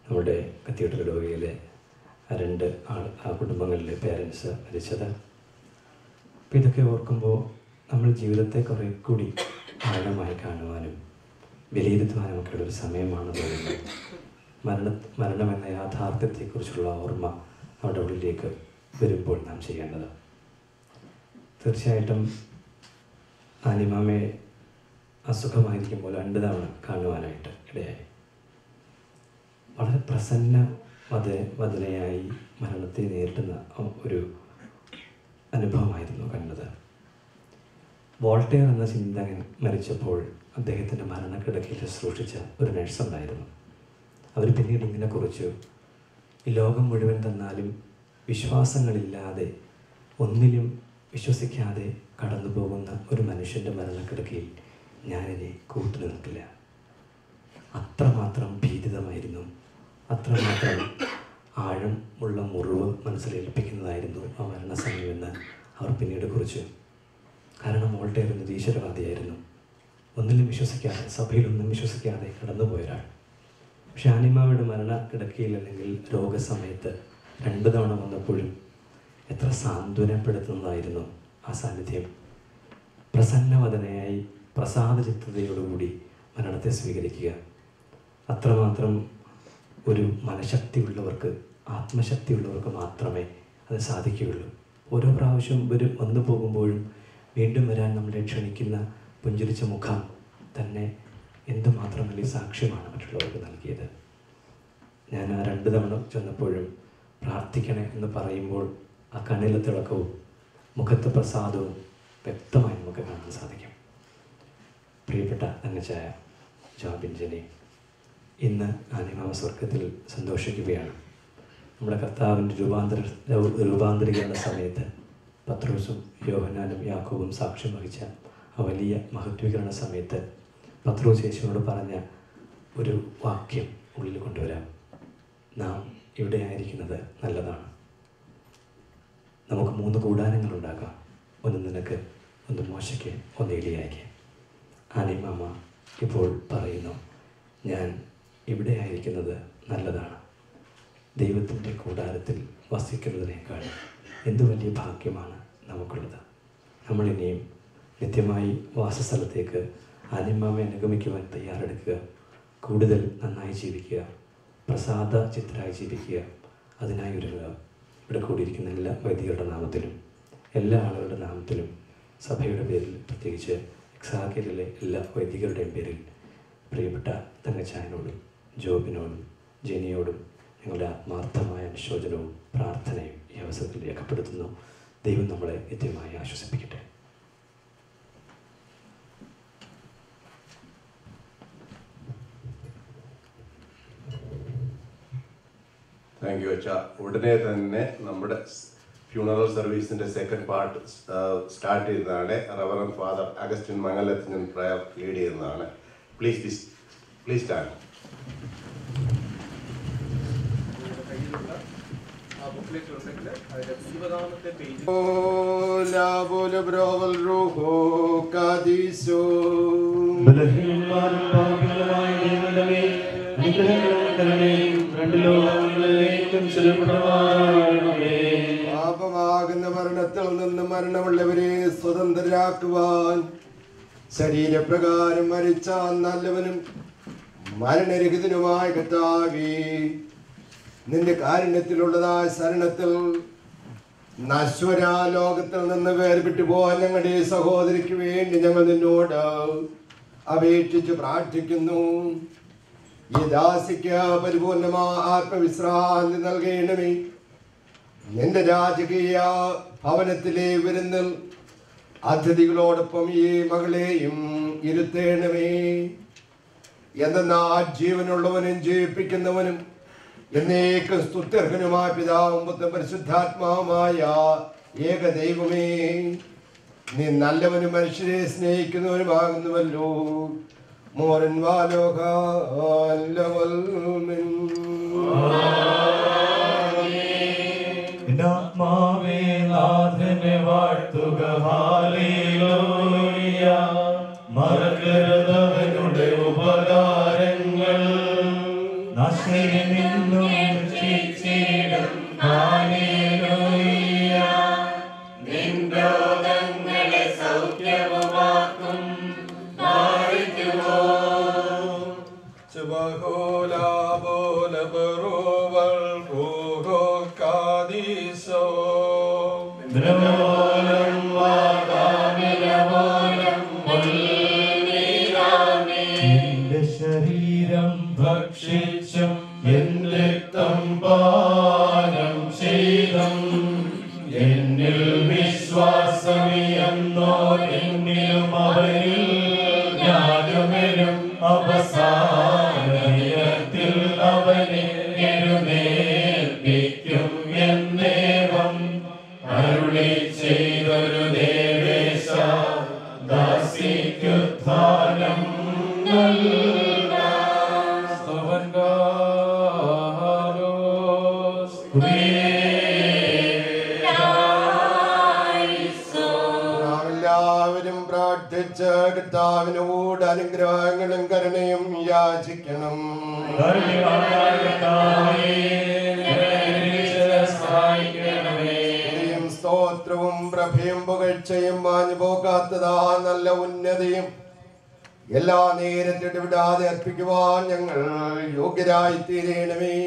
നമ്മുടെ കത്തീഡ്രൽ ഡോഗയിലെ 2 കുടുംബങ്ങളിലെ പേരൻസ് മരിച്ചത്. അപ്പോൾ ഇതൊക്കെ ഓർക്കുമ്പോൾ നമ്മൾ ജീവിതത്തെ കുറേ കൂടി ആഴമായി കാണുവാനും വിലയിരുത്തുവാനും ഒക്കെയുള്ള ഒരു സമയമാണ് തോന്നുന്നത്. മരണമെന്ന യാഥാർത്ഥ്യത്തെക്കുറിച്ചുള്ള ഓർമ്മ നമ്മുടെ ഉള്ളിലേക്ക് വരുമ്പോൾ നാം ചെയ്യേണ്ടത്. തീർച്ചയായിട്ടും ആനിമാമയെ അസുഖമായിരിക്കുമ്പോൾ 2 തവണ കാണുവാനായിട്ട് ഇടയായി. വളരെ വദനയായി മരണത്തെ നേരിടുന്ന ഒരു അനുഭവമായിരുന്നു കണ്ടത്. വോൾട്ടയർ എന്ന ചിന്തകൻ മരിച്ചപ്പോൾ അദ്ദേഹത്തിൻ്റെ മരണക്കിടക്കയിൽ ശുശ്രൂഷിച്ച ഒരു നഴ്സുണ്ടായിരുന്നു. അവർ പിന്നീട് ഇങ്ങനെ കുറിച്ചു: ഈ ലോകം മുഴുവൻ തന്നാലും വിശ്വാസങ്ങളില്ലാതെ, ഒന്നിലും വിശ്വസിക്കാതെ കടന്നു പോകുന്ന ഒരു മനുഷ്യൻ്റെ മരണക്കിടക്കയിൽ ഞാനിനി കൂട്ടു നിൽക്കില്ല. അത്രമാത്രം ഭീതിതമായിരുന്നു, അത്രമാത്രം ആഴം ഉള്ള മുറിവ് മനസ്സിലേൽപ്പിക്കുന്നതായിരുന്നു ആ മരണസമയമെന്ന് അവർ പിന്നീട് കുറിച്ചു. കാരണം വോൾട്ടയർ ഒരു നിരീശ്വരവാദിയായിരുന്നു. ഒന്നിലും വിശ്വസിക്കാതെ, സഭയിലൊന്നും വിശ്വസിക്കാതെ കടന്നുപോയൊരാൾ. പക്ഷെ ആനിമാവയുടെ മരണക്കിടക്കയിൽ അല്ലെങ്കിൽ രോഗസമയത്ത് 2 തവണ വന്നപ്പോഴും എത്ര സാന്ത്വനപ്പെടുത്തുന്നതായിരുന്നു ആ സാന്നിധ്യം. പ്രസന്നവദനയായി പ്രസാദചിത്തതയോടുകൂടി മരണത്തെ സ്വീകരിക്കുക. അത്രമാത്രം ഒരു മനഃശക്തിയുള്ളവർക്ക്, ആത്മശക്തിയുള്ളവർക്ക് മാത്രമേ അത് സാധിക്കുകയുള്ളൂ. ഓരോ പ്രാവശ്യം വന്നു പോകുമ്പോഴും വീണ്ടും വരാൻ നമ്മളെ ക്ഷണിക്കുന്ന പുഞ്ചിരിച്ച മുഖം തന്നെ എന്തുമാത്രം വലിയ സാക്ഷ്യമാണ് മറ്റുള്ളവർക്ക് നൽകിയത്. ഞാൻ ആ 2 തവണ ചെന്നപ്പോഴും പ്രാർത്ഥിക്കണേ എന്ന് പറയുമ്പോൾ ആ കണ്ണിലെ തിളക്കവും മുഖത്തെ പ്രസാദവും വ്യക്തമായി നമുക്ക് കാണാൻ സാധിക്കും. പ്രിയപ്പെട്ട തങ്കച്ചായ, ജോബിൻ, ജെനി ഇന്ന് ആനിമാമ സ്വർഗത്തിൽ സന്തോഷിക്കുകയാണ്. നമ്മുടെ കർത്താവിൻ്റെ രൂപാന്തരീകരണ സമയത്ത് പത്രോസും യോഹന്നാനും യാക്കോബും സാക്ഷ്യം വഹിച്ച ആ വലിയ മഹത്വീകരണ സമയത്ത് പത്രോസ് യേശുവിനോട് പറഞ്ഞ ഒരു വാക്യം ഉള്ളിൽ കൊണ്ടുവരാം: നാം ഇവിടെ ആയിരിക്കുന്നത് നല്ലതാണ്. നമുക്ക് 3 കൂടാരങ്ങളുണ്ടാക്കാം. ഒന്ന് നിനക്ക്, ഒന്ന് മോശയ്ക്ക്, ഒന്ന് എലിയായ്ക്ക്. ആനിമാമ ഇപ്പോൾ പറയുന്നു, ഞാൻ ഇവിടെ ആയിരിക്കുന്നത് നല്ലതാണ്. ദൈവത്തിൻ്റെ കൂടാരത്തിൽ വസിക്കുന്നതിനേക്കാൾ എന്തു വലിയ ഭാഗ്യമാണ് നമുക്കുള്ളത്. നമ്മളിനിയും നിത്യമായി വാസസ്ഥലത്തേക്ക് ആനിമാവെ അനുഗമിക്കുവാൻ തയ്യാറെടുക്കുക, കൂടുതൽ നന്നായി ജീവിക്കുക, പ്രസാദ ചിത്തരായി ജീവിക്കുക, അതിനായി ഒരുങ്ങുക. ഇവിടെ കൂടിയിരിക്കുന്ന എല്ലാ വൈദികരുടെ നാമത്തിലും എല്ലാ ആളുകളുടെ നാമത്തിലും സഭയുടെ പേരിൽ പ്രത്യേകിച്ച് എക്സാഗിലെ എല്ലാ വൈദികരുടെയും പേരിൽ പ്രിയപ്പെട്ട തങ്കച്ചായനോടും ജോബിനോടും ജെനിയോടും ഞങ്ങളുടെ ആത്മാർത്ഥമായ അനുശോചനവും പ്രാർത്ഥനയും ഈ അവസരത്തിൽ രേഖപ്പെടുത്തുന്നു. ദൈവം നമ്മളെ നിത്യമായി ആശ്വസിപ്പിക്കട്ടെ. താങ്ക് യു അച്ഛ. ഉടനെ തന്നെ നമ്മുടെ ഫ്യൂണറൽ സർവീസിന്റെ സെക്കൻഡ് പാർട്ട് സ്റ്റാർട്ട് ചെയ്യുന്നതാണ്. റവറൻഡ് ഫാദർ അഗസ്റ്റിൻ മംഗലത്തിൻ പ്രയർ ലീഡ് ചെയ്യുന്നതാണ്. Please stand. പാപമാകുന്ന മരണത്തിൽ നിന്ന് മരണമുള്ളവരെ സ്വതന്ത്രരാക്കുവാൻ ശരീരപ്രകാരം മരിച്ച നല്ലവനും മരണരഹിതനുമായ കർത്താവേ, നിന്റെ കാരുണ്യത്തിലുള്ളതായ ശരണത്തിൽ നശ്വരാ ലോകത്തിൽ നിന്ന് വേർപെട്ടു പോകാൻ ഞങ്ങളുടെ സഹോദരിക്ക് വേണ്ടി ഞങ്ങൾ നിന്നോട് അപേക്ഷിച്ച് പ്രാർത്ഥിക്കുന്നു. ഈ ദാസിക്ക് പരിപൂർണമായ ആത്മവിശ്രാന്തി നൽകണമേ. നിന്റെ രാജകീയ ഭവനത്തിലെ വിരുന്നിൽ അതിഥികളോടൊപ്പം ഈ മകളെയും ഇരുത്തേണമേ. എന്തെന്നാൽ ജീവനുള്ളവനും ജീവിപ്പിക്കുന്നവനും എന്നേക്കും സ്തുത്യർഹനുമായ പിതാവും പുത്രനും പരിശുദ്ധാത്മാവുമായ ഏക ദൈവമേ, നീ നല്ലവനും മനുഷ്യരെ സ്നേഹിക്കുന്നവനുമാകുന്നുവല്ലോ. മോരൻ ആത്മാവേ നാഥനെ വാഴ്ത്തുക, ഹല്ലേലൂയ. മറക്കരുതവനുടെ ഉപകാരങ്ങൾ, നാശയിൽ നിന്നും രക്ഷിച്ചിടും, ഹല്ലേലൂയ. നിൻ രോഗങ്ങളെ സൗഖ്യമാക്കും, ശരീരം ഭക്ഷിച്ചും എൻ രക്തം പാനം ചെയ്തും എന്നിൽ വിശ്വാസമിയെന്നോ എന്നിലും അവരിൽ ഞാനുമെരും അവസാനത്തിൽ അവനെ എഴുന്നേൽപ്പിക്കും എന്നേവം അരുളി ചെയ്തൊരു ദേവേശ ദാസിക്കുത്ഥാനം എല്ലാവരും പ്രാർത്ഥിച്ച് കർത്താവിനോട് അനുഗ്രഹങ്ങളും കരുണയും യാചിക്കണം. സ്തോത്രവും പ്രഭയും പുകഴ്ചയും മാഞ്ഞു പോകാത്തതാ നല്ല ഉന്നതിയും എല്ലാ നേരത്തിട്ട് വിടാതെ അർപ്പിക്കുവാൻ ഞങ്ങൾ യോഗ്യരായി തീരണമേ.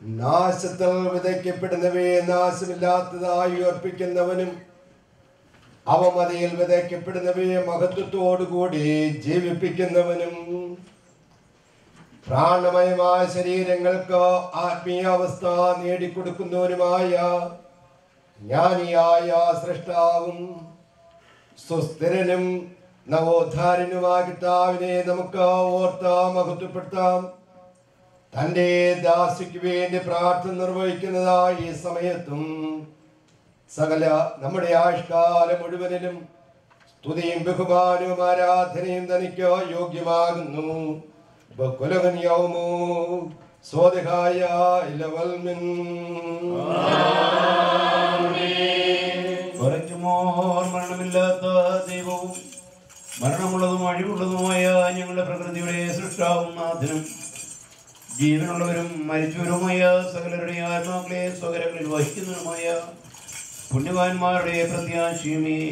നാശത്തിൽ വിതയ്ക്കപ്പെടുന്നവയെ നാശമില്ലാത്തതായി അർപ്പിക്കുന്നവനും അവമതിയിൽ വിതയ്ക്കപ്പെടുന്നവയെ മഹത്വത്തോടുകൂടി ജീവിപ്പിക്കുന്നവനും പ്രാണമയമായ ശരീരങ്ങൾക്ക് ആത്മീയാവസ്ഥ നേടിക്കൊടുക്കുന്നവനുമായ ജ്ഞാനിയായ സൃഷ്ടാവും സുസ്ഥിരനും നവോദ്ധാരനുമായ കർത്താവിനെ നമുക്ക് ഓർത്ത് മഹത്വപ്പെടുത്താം. തൻ്റെ ദാസിക്ക് വേണ്ടി പ്രാർത്ഥന നിർവഹിക്കുന്നതായി ഈ സമയത്തും സകല നമ്മുടെ ആയുഷ്കാലം മുഴുവനിലും സ്തുതിയും ബഹുമാനവും ആരാധനയും തനിക്ക് യോഗ്യമാകുന്നു. മരണമില്ലാത്ത ദൈവവും മരണമുള്ളതും അഴിവുള്ളതുമായ ഞങ്ങളുടെ പ്രകൃതിയുടെ സൃഷ്ടാവും നാഥനും ജീവനുള്ളവരും മരിച്ചവരുമായ സകലരുടെ ആത്മാക്കളെ സ്വകരങ്ങളിൽ വഹിക്കുന്നതുമായ പുണ്യവാന്മാരുടെ പ്രത്യാശയുമേ,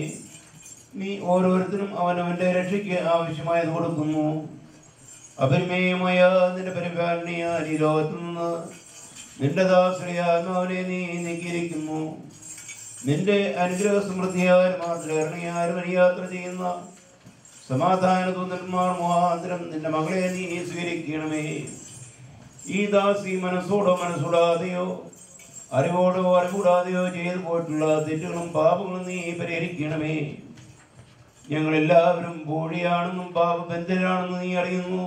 നീ ഓരോരുത്തരും അവനവന്റെ രക്ഷയ്ക്ക് ആവശ്യമായത് കൊടുക്കുന്നു. അപരിമേയമായ നിന്റെ പരിപാലനയാൽ ഈ ലോകത്തു നിന്ന് നിന്റെ ദാസരെ ആത്മാവിനെ നീ നീക്കിയിരിക്കുന്നു. നിന്റെ അനുഗ്രഹ സമൃദ്ധിയാൽ മാതൃകരണയാലും യാത്ര ചെയ്യുന്ന സമാധാന ദൂതന്മാർ മുഖാന്തരം നിന്റെ മകളെ നീ സ്വീകരിക്കണമേ. ഈ ദാസി മനസ്സോടോ മനസ്സൂടാതെയോ അറിവോടോ അറിവൂടാതെയോ ചെയ്തു പോയിട്ടുള്ള തെറ്റുകളും പാപങ്ങളും നീ പരിഹരിക്കണമേ. ഞങ്ങളെല്ലാവരും പൂഴിയാണെന്നും പാപബന്ധനാണെന്നും നീ അറിയുന്നു.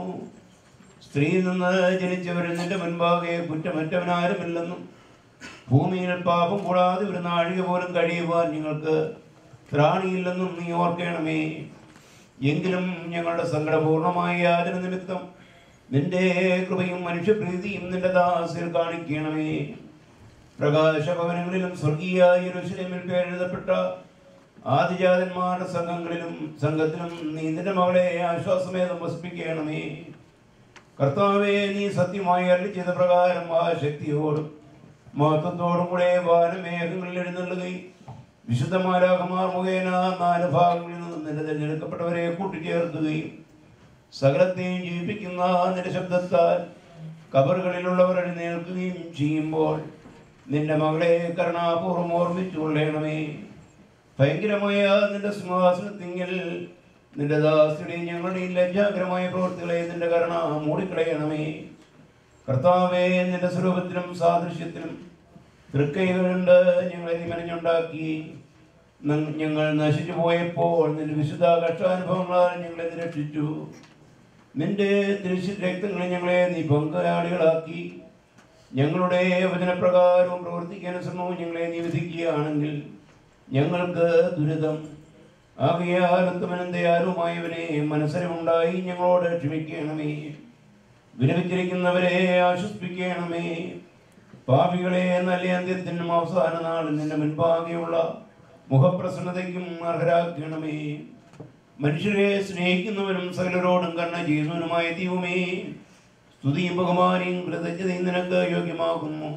സ്ത്രീയിൽ നിന്ന് ജനിച്ചവരിൽ നിന്റെ മുൻപാകെ കുറ്റമറ്റവനാരുമില്ലെന്നും ഭൂമിയിൽ പാപം കൂടാതെ ഒരു നാഴിക പോലും കഴിയുവാൻ ഞങ്ങൾക്ക് ത്രാണിയില്ലെന്നും നീ ഓർക്കണമേ. എങ്കിലും ഞങ്ങളുടെ സങ്കടപൂർണമായ യാതന നിമിത്തം നിന്റെ കൃപയും മനുഷ്യപ്രീതിയും നിന്റെ ദാസിൽ കാണിക്കണമേ. പ്രകാശഭവനങ്ങളിലും സ്വർഗീയ യെരൂശലേമിൽ പേരെഴുതപ്പെട്ട ആദിജാതന്മാരുടെ സംഘത്തിലും നീ നിന്റെ മകളെ ആശ്വാസമേതം വസിപ്പിക്കണമേ. കർത്താവേ, നീ സത്യമായി അരുളി ചെയ്ത പ്രകാരം ആ ശക്തിയോടും മഹത്വത്തോടും കൂടെ വാനമേഘങ്ങളിൽ എഴുന്നള്ളുകയും വിശുദ്ധമാരാകുമാർ മുഖേന 4 ഭാഗങ്ങളിൽ നിന്നും നിന്റെ തിരഞ്ഞെടുക്കപ്പെട്ടവരെ കൂട്ടിച്ചേർക്കുകയും സകലത്തെയും ജീവിപ്പിക്കുന്ന നിന്റെ ശബ്ദത്താൽ കബറുകളിലുള്ളവർ എഴുന്നേൽക്കുകയും ചെയ്യുമ്പോൾ നിന്റെ മകളെ കരുണാപൂർവ്വം ഓർമ്മിച്ചു കൊള്ളണമേ. ഭയങ്കരമായ നിന്റെ സിംഹാസനത്തിങ്കിൽ നിന്റെ ദാസിയുടെയും ഞങ്ങളുടെയും ലജ്ജാകരമായ പ്രവൃത്തികളെ നിന്റെ കരുണ മൂടിക്കളയണമേ. കർത്താവേ, നിന്റെ സ്വരൂപത്തിലും സാദൃശ്യത്തിലും തൃക്കൈകളുണ്ട് ഞങ്ങളെ നീ മെനഞ്ഞുണ്ടാക്കി. ഞങ്ങൾ നശിച്ചു പോയപ്പോൾ നിന്റെ വിശുദ്ധ കഷ്ടാനുഭവങ്ങളാൽ ഞങ്ങളെ നീ രക്ഷിച്ചു. നിന്റെ രക്തങ്ങളിൽ ഞങ്ങളെ നീ പങ്കാളികളാക്കി. ഞങ്ങളുടെ വചനപ്രകാരവും പ്രവർത്തിക്കാനുസരണവും ഞങ്ങളെ നീ വിധിക്കുകയാണെങ്കിൽ ഞങ്ങൾക്ക് ദുരിതം. ആകയാൽ ഉത്തമനും ദയാലുമായവനെ മനസ്സരമുണ്ടായി ഞങ്ങളോട് ക്ഷമിക്കണമേ. വിലപിച്ചിരിക്കുന്നവരെ ആശ്വസിപ്പിക്കണമേ. പാപികളെ നല്ല അന്ത്യത്തിനും അവസാന നാളിൽ നിന്റെ മുൻപാകെയുള്ള മുഖപ്രസന്നതയ്ക്കും അർഹരാക്കണമേ. മനുഷ്യരെ സ്നേഹിക്കുന്നവരും സകലരോടും കരുണ ചെയ്യുന്നവനുമായ ദൈവമേ, സ്തുതിയും ബഹുമാനിയും കൃതജ്ഞതയും നിനക്ക് യോഗ്യമാകുന്നു.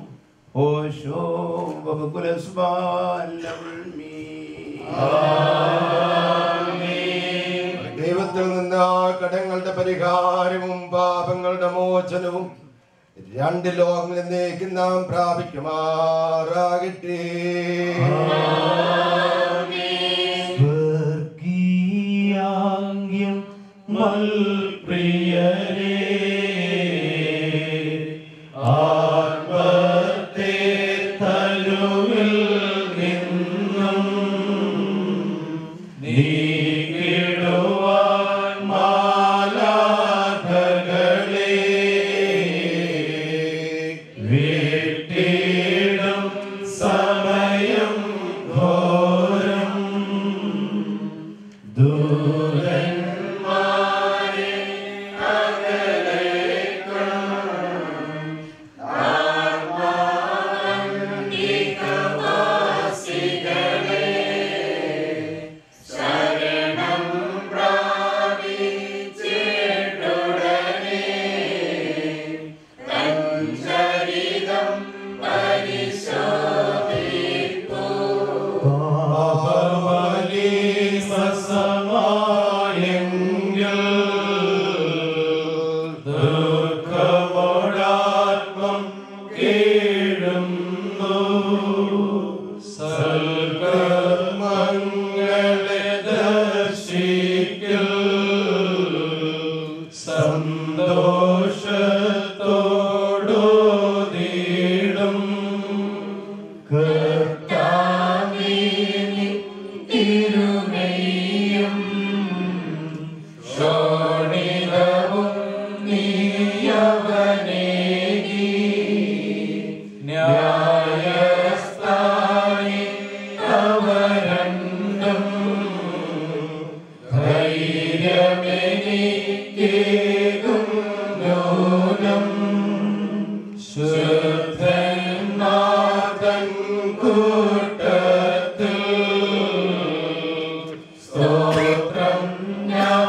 ഓശോ ദൈവത്തിൽ നിന്ന് കടങ്ങളുടെ പരിഹാരവും പാപങ്ങളുടെ മോചനവും 2 ലോകങ്ങളിലേക്ക് നാം പ്രാപിക്കുമാറാകട്ടെ. സ്വർഗീയാംഗ്യം മൽപ്രിയരേ, ആത്മത്തെ തലുവിൽ നിന്നും നീക്കിടുവാൻ മാലാഖകളെ വീട്ടിടും സമയം ഘോരം ദൂരന്മാരെ അകലേക്കും ആത്മാവന്തികവാസികളെ ശരണം പ്രാപിച്ചിട്ടുടനെ തഞ്ചരിതം പരിശോധിപ്പൂ. പാപബലി സസമായെങ്കിൽ ദുഃഖമോടാത്മം കീഴുന്നു. സൽക്കർമ്മങ്ങളെ ദർശിക്കൽ സന്തോഷത്തോടു നീടും. കർത്താവിനി തിരുമേയും ശോണിതവും നീയവനേകി. ന്യായസ്ഥാനി അവരണ്ടും ധൈര്യമെനിക്കേകും നൂനം. ശുദ്ധന്മാതൻ കൂട്ടത്തിൽ സ്തോത്രം ഞാൻ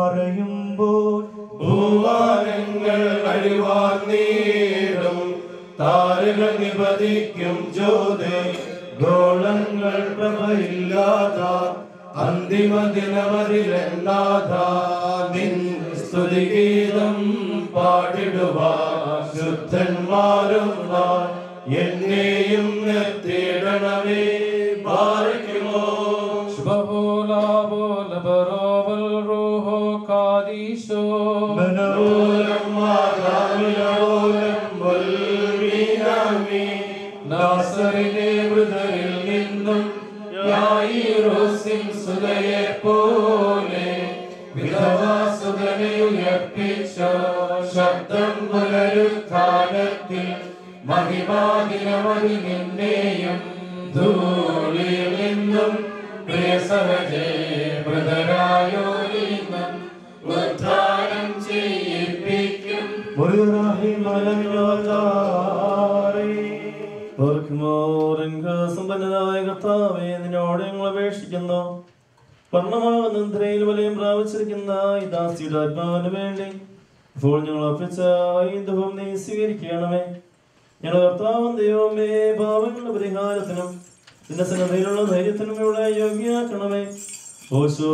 പറയുമ്പോൾ ഭൂവാനങ്ങൾ അഴിവാർന്നീടും താരകൾ നിപതിക്കും ജ്യോതി ഗോളങ്ങൾ പ്രഭയില്ലാത അന്തിമ ദിനമതിലെണ്ണാത നിൻ സ്തുതിഗീതം പാടിടുവാൻ ശുദ്ധന്മാരും എന്നെയും നിർത്തിയിടണമേ പാലിക്കുമോ മൃതരിൽ നിന്നും സുതയെ പോലെ വിധവാസുതനെ ഉയർപ്പിച്ച ശബ്ദം പുനരുത്ഥാനത്തിൽ മഹിമാദിനമതി നിന്നെയും ധൂളിയിൽ നിന്നും പ്രിയ സഹജേ മൃതരായോരിന്നും ഉദ്ധാനം ചെയ്യിപ്പിക്കും. സമ്പന്നനായ കർത്താവേ, നിന്നോട് ഞങ്ങൾ അപേക്ഷിക്കുന്നു. വർണ്ണമാകുന്ന നിദ്രയിൽ വലയം പ്രാപിച്ചിരിക്കുന്ന ഈ ദാസിയുടെ ആത്മാവിന് വേണ്ടി ഇപ്പോൾ ഞങ്ങൾ അർപ്പിച്ച ഈ ദുഃഖം നീ സ്വീകരിക്കണമേ. ഞങ്ങളുടെ കർത്താവും ദൈവമേ, പാപങ്ങളുടെ പരിഹാരത്തിനും നിന്റെ സന്നദ്ധയിലുള്ള ധൈര്യത്തിനും ഇവിടെ യോഗ്യയാക്കണമേ. ഓശോ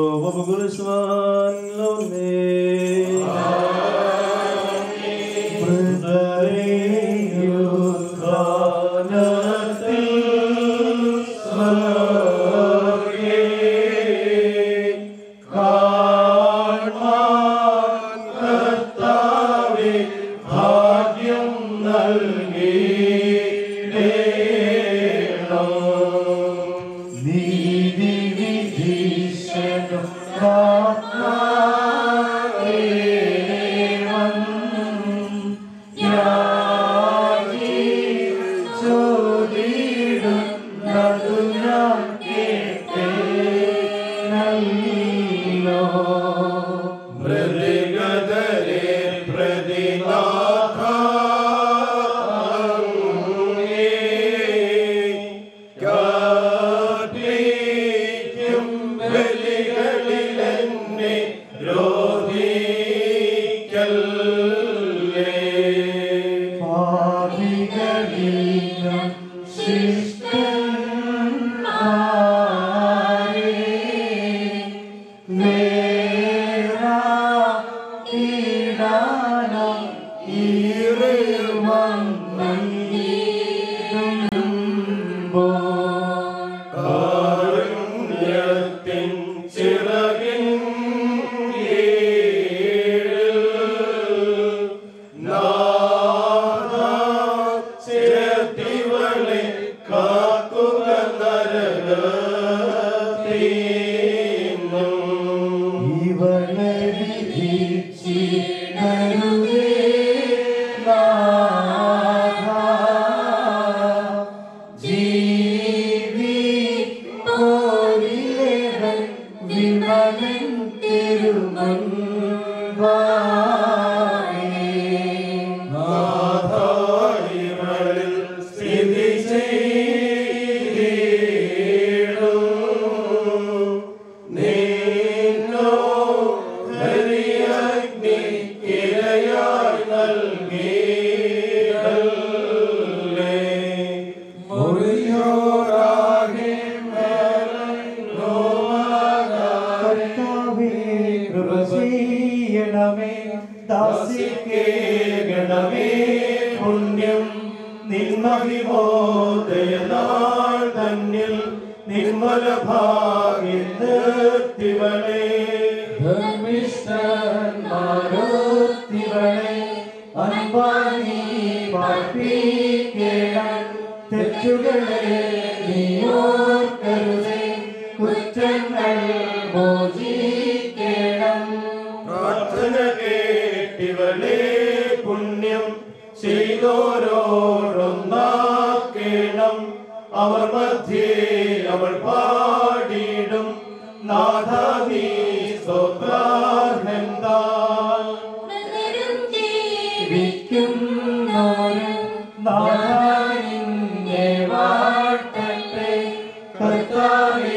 കർത്താവേ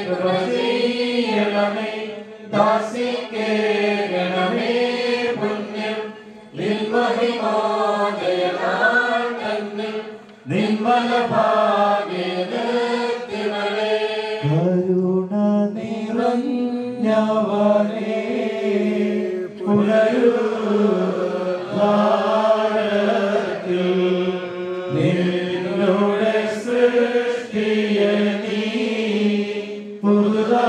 കൃപ ചെയ്യണമേ ദാസിക്കേ നിന്മല ഭാഗ്യവളെ കരുണ നിറഞ്ഞവനേ പുനരുദ്ധാരത്തിൽ നിന്നുടെ സൃഷ്ടിയെ നീ പുതുതാക്കിയിടണമേ.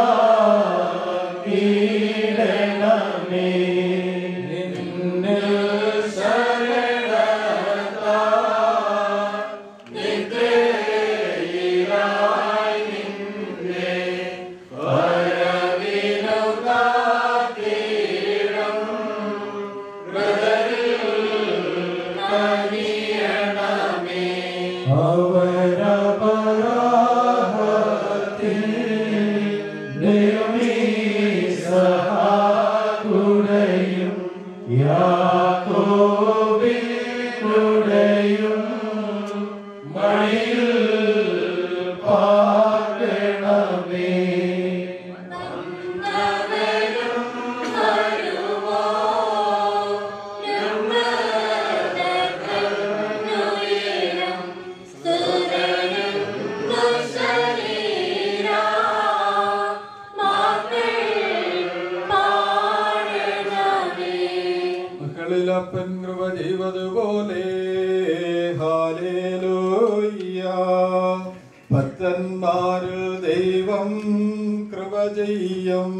നിന്നിൽ മക്കളിലപ്പൻ കൃപ ചെയ്വതുപോലെ ഹാലേലൂയ. ഭക്തന്മാരിൽ ദൈവം കൃപ ചെയ്യും.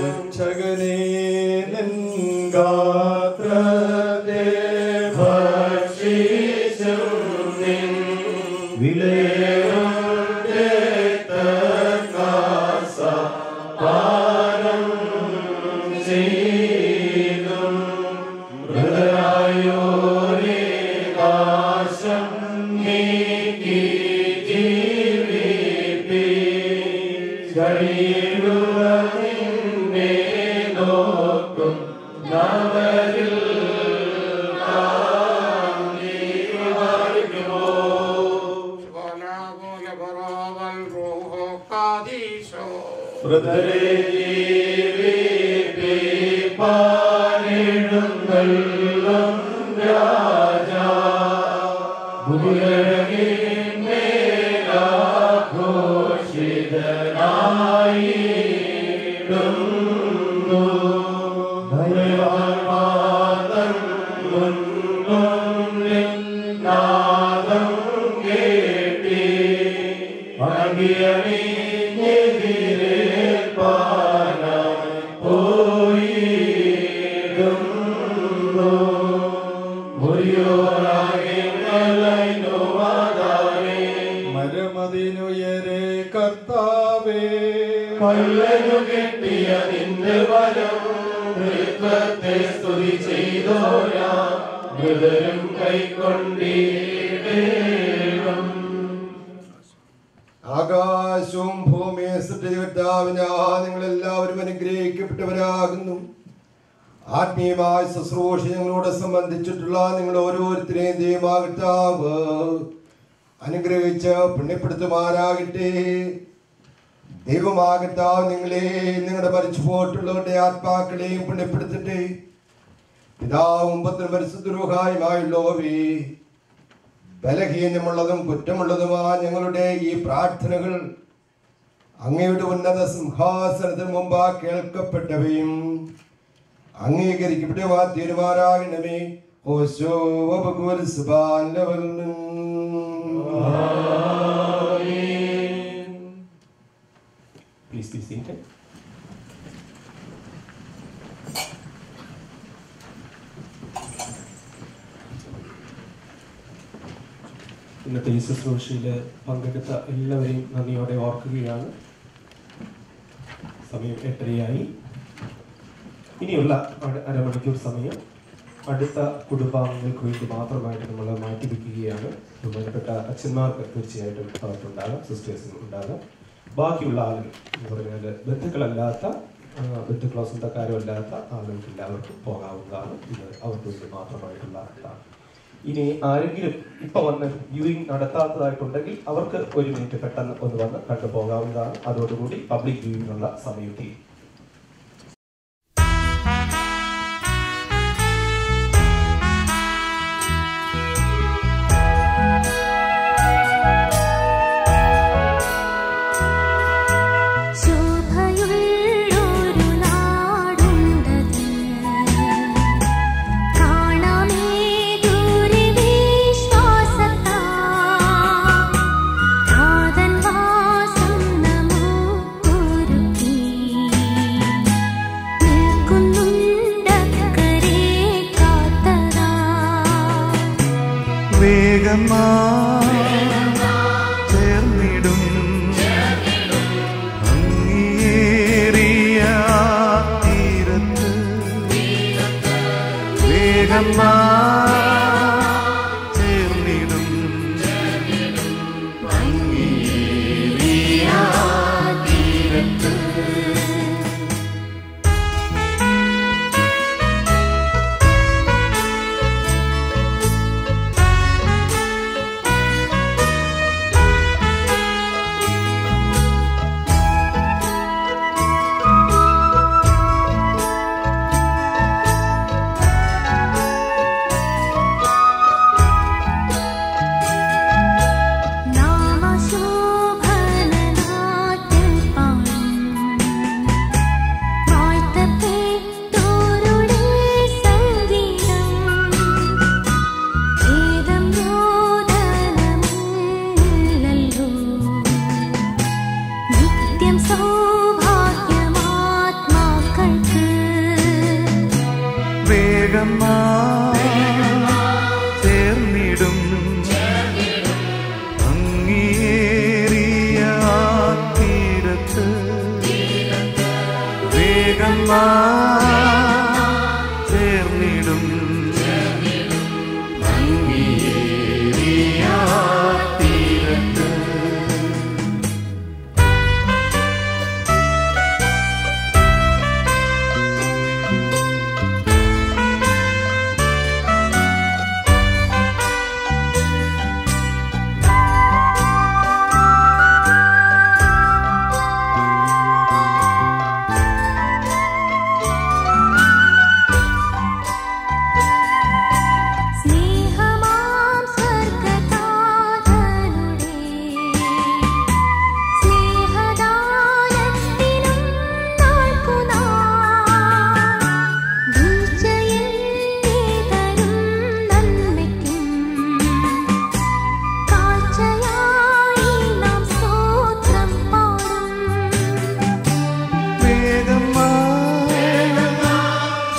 രക്ഷകനേ നിൻ ഗാത്രത്തെ ഭക്ഷിച്ചും നിൻ വിലയേറും പാനം ചെയ്തും ഹൃദയോരേ നാശം നീക്കി ജീവിപ്പി കഴിയുക നിന്നെ നോക്കും നവരിൽ ബ്രദരെ ജീവിപ്പാനിടുന്നല്ലും രാജാ ഭൂരഘോഷിതനായിടുന്നു ദൈവമാതൻ മുൻപിൽ നാദം കേട്ടി അങ്കിയണിഞ്ഞെതിരേൽപ്പാനായി പോയിടുന്നു. മരമതിനുയരെ കർത്താവേ കല്ലനു കെട്ടിയ നിന്റെ വരം തൃത്വത്തെ സ്തുതി ചെയ്തോരാ മൃതരും കൈക്കൊണ്ടിടേണം. ആകാശവും ഭൂമിയെ സൃഷ്ടികർത്താവിനാ നിങ്ങളെല്ലാവരും അനുഗ്രഹിക്കപ്പെട്ടവരാകുന്നു. ആത്മീയമായ ശുശ്രൂഷ ഞങ്ങളോട് സംബന്ധിച്ചിട്ടുള്ള നിങ്ങൾ ഓരോരുത്തരെയും ദൈവമാകർത്താവ് അനുഗ്രഹിച്ച് പുണ്യപ്പെടുത്തുമാറാകട്ടെ. ദൈവമാകർത്താവ് നിങ്ങളെയും നിങ്ങളുടെ മരിച്ചു പോയിട്ടുള്ളവരുടെ ആത്മാക്കളെയും പുണ്യപ്പെടുത്തട്ടെ. പിതാവും പുത്രനും പരിശുദ്ധ റൂഹായുമായുള്ളവേ, ബലഹീനമുള്ളതും കുറ്റമുള്ളതുമായ ഞങ്ങളുടെ ഈ പ്രാർത്ഥനകൾ അങ്ങയുടെ ഉന്നത സിംഹാസനത്തിന് മുമ്പാ കേൾക്കപ്പെട്ടവയും അംഗീകരിക്കപ്പെട്ടവ തീരുമാനാകണമേ. ഓശോ Please be seated. ഇന്നത്തെ ഈ ശുശ്രൂഷയിൽ പങ്കെടുത്ത എല്ലാവരെയും നന്ദിയോടെ ഓർക്കുകയാണ്. സമയം 8:30 ഇനിയുള്ള അരമണിക്കൂർ സമയം അടുത്ത കുടുംബാംഗങ്ങൾക്ക് വേണ്ടി മാത്രമായിട്ട് നമ്മൾ മാറ്റിവെക്കുകയാണ്. ബഹുമാനപ്പെട്ട അച്ഛന്മാർക്ക് തീർച്ചയായിട്ടും അവർക്കുണ്ടാകാം, സിസ്റ്റേഴ്സിനും ഉണ്ടാകാം. ബാക്കിയുള്ള ആളുകൾ എന്ന് പറഞ്ഞാൽ ബന്ധുക്കളല്ലാത്ത, ബന്ധുക്കളോ സ്വന്തക്കാരോ അല്ലാത്ത ആളുകൾക്ക് എല്ലാവർക്കും പോകാവുന്നതാണ്. ഇത് അവർക്ക് വേണ്ടി മാത്രമായിട്ടുള്ള ഇതാണ്. ഇനി ആരെങ്കിലും ഇപ്പൊ വന്ന് വ്യൂയിങ് നടത്താത്തതായിട്ടുണ്ടെങ്കിൽ അവർക്ക് 1 മിനിറ്റ് പെട്ടെന്ന് ഒന്ന് വന്ന് കണ്ടു പോകാവുന്നതാണ്. അതോടുകൂടി പബ്ലിക് വ്യൂയിങ്ങിനുള്ള സമയം തീരും. ചേർന്നിടും അങ്ങേറിയ തീരത്ത് വേഗം ചേർന്നിടും അങ്ങേറിയ തീരത്ത്.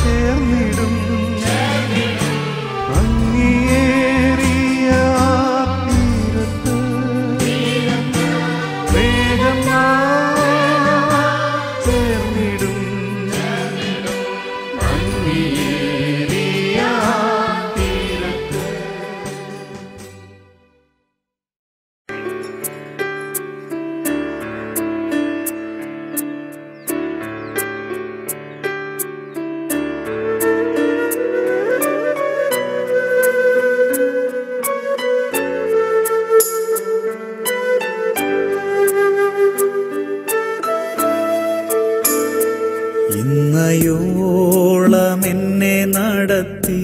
ചേർന്നിടും അങ്ങേറിയ തീരത്ത് വേഗം ചേർന്നിടും അങ്ങേറിയ തീരത്ത്. ഇന്നയോളം എന്നെ നടത്തി,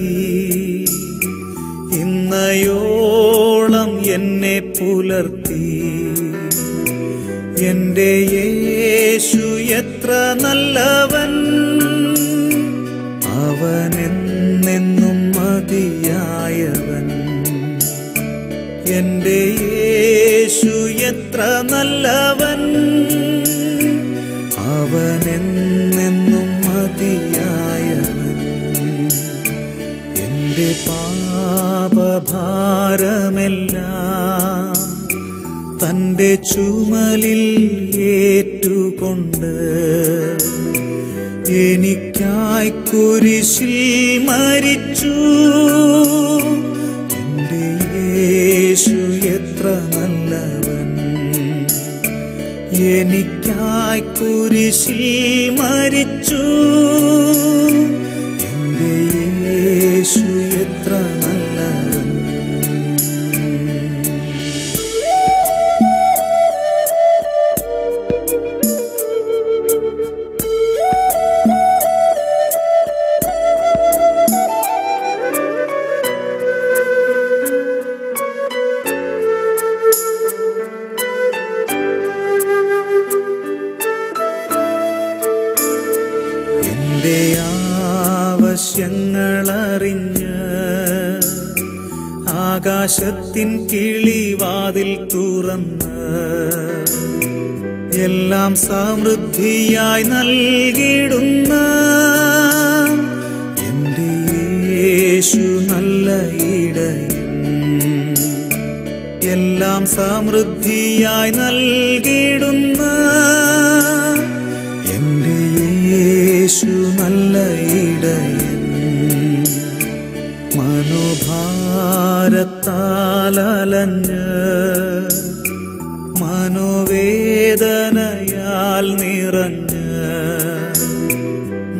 ഇന്നയോളം എന്നെ പുലർത്തി. എന്റെ യേശു എത്ര നല്ലവൻ, അവനെന്നെന്നും മതിയായവൻ. എന്റെ യേശു എത്ര നല്ലവൻ, അവനെന്നെന്നും മതിയായവൻ. എന്റെ പാപഭാരമെല്ലാം തന്റെ ചുമലിൽ ഏറ്റുകൊണ്ട് എനിക്കായി കുരിശിൽ മരിച്ചു. എന്റെ യേശു എത്ര നല്ലവൻ, എനിക്കായി കുരിശിൽ മരിച്ചു. എന്റെ യേശു എത്ര നല്ലവൻ. എന്റെ ആവശ്യങ്ങളറിഞ്ഞ് ആകാശത്തിൻ കിളിവാതിൽ തുറന്ന് എല്ലാം സമൃദ്ധിയായി നൽകിടുന്ന എന്റെ യേശു നല്ല ഇടയൻ, എല്ലാം സമൃദ്ധിയായി നൽകിടുന്ന എന്റെ യേശു നല്ല ഇടയൻ. മനോഭാരത്താലഞ്ഞ് മനോവേദനയാൽ നിറഞ്ഞ്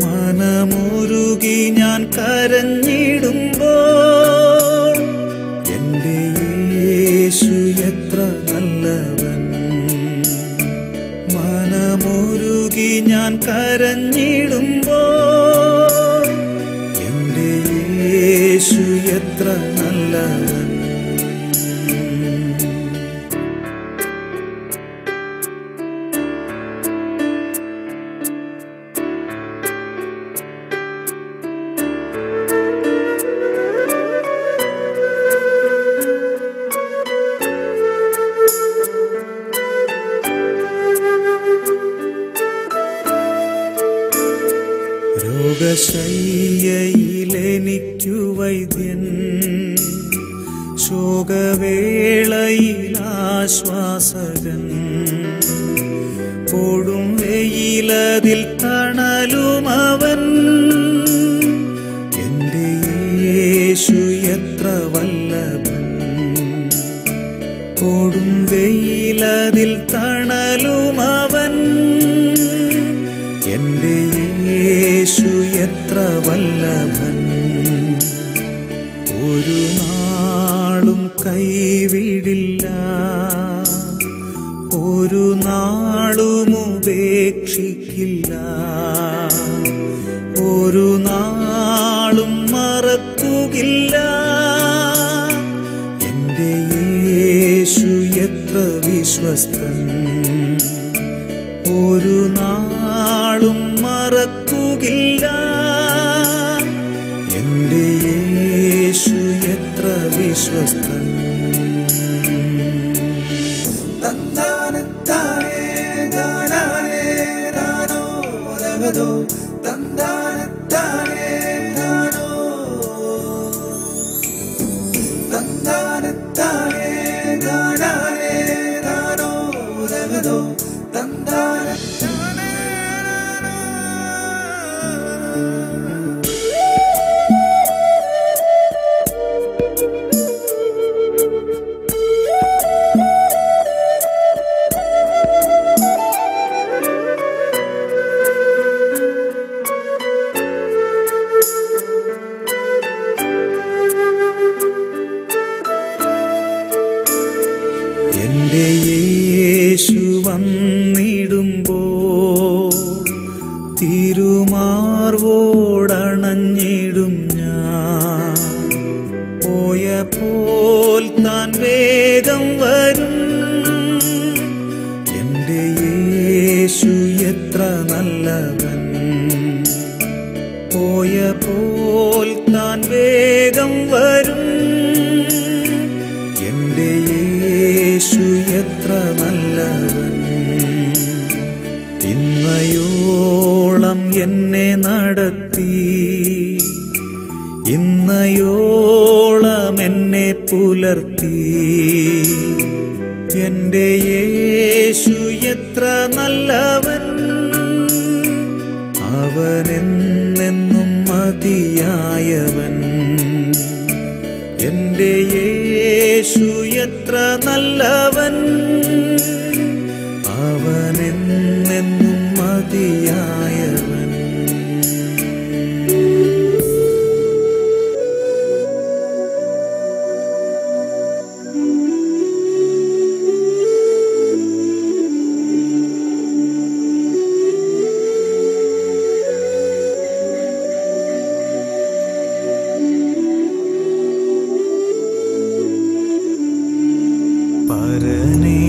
മനമുരുകി ഞാൻ കരഞ്ഞിടുമ്പോൾ എന്റെ യേശു എത്ര നല്ലവൻ. മനമുരുകി ഞാൻ കരഞ്ഞിടുമ്പോൾ എന്റെ യേശു എത്ര നല്ലവൻ. രോഗശയ്യയിലെനിക്കു വൈദ്യൻ, ശോകവേളയിലാശ്വാസകൻ, കൊടും വെയിലതിൽ തണലുമവൻ. എന്റെ യേശു എത്ര വല്ലഭൻ, കൊടും വെയിലതിൽ തണലുമവൻ. എന്റെ യേശു എത്ര വല്ലഭൻ, ഒരു നാളും കൈവിടില്ല, ഒരു നാളും ഉപേക്ഷിക്കില്ല, ഒരു നാളും മറക്കുകില്ല. എന്റെ യേശു എത്ര വിശ്വസ്തൻ, ഒരു നാളും മറക്കുകില്ല. എന്റെ യേശു എത്ര വിശ്വസ്തൻ. എന്റെ യേശു വന്നിടുമ്പോൾ തിരുമാർവോടണഞ്ഞിടും ഞാൻ. പോയപ്പോൾ താൻ വേഗം വരും. എന്റെ യേശു എത്ര നല്ലവൻ, പോയപ്പോൾ താൻ വേഗം വരും. എന്റെ യേശു എത്ര നല്ലവൻ. ഇന്നയോളം എന്നെ നടത്തി, ഇന്നയോളം പുലർത്തി. എന്റെ യേശു എത്ര നല്ലവൻ, അവനെന്നെന്നും മതിയായവൻ. എന്റെ യേശു എത്ര നല്ലവൻ, അവനെന്നെന്നും മതിയായവൻ. പരനേ,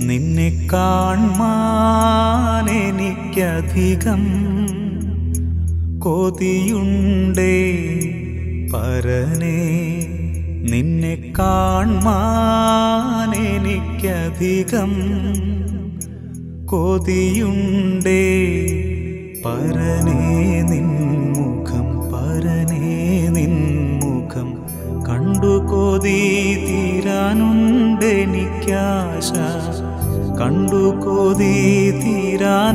നിന്നെ കാൺമാൻ എനിക്കധികം കൊതിയുണ്ടേ. പരനേ, നിന്നെ കാൺമാൻ എനിക്കധികം കൊതിയുണ്ടേ. പരനേ നിൻമുഖം, പരനേ നിൻമുഖം കണ്ടു കൊതി തീരാനുണ്ടെനിക്കാശ, കണ്ടു കൊതി തീരാനുണ്ടെനിക്കാശ.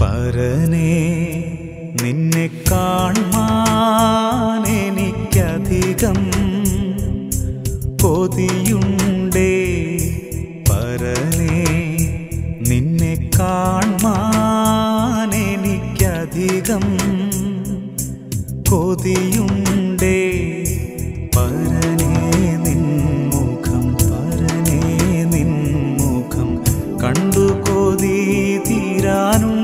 പരനേ, നിന്നെ കാൺമാൻ എനിക്കധികം കൊതിയുണ്ടേ. പരനേ, നിന്നെ കാൺമാൻ എനിക്കധികം കൊതിയുണ്ടേ. പരനേ നിൻമുഖം, പരനേ നിൻമുഖം കണ്ടു കൊതി തീരാനുണ്ടെനിക്കാശ,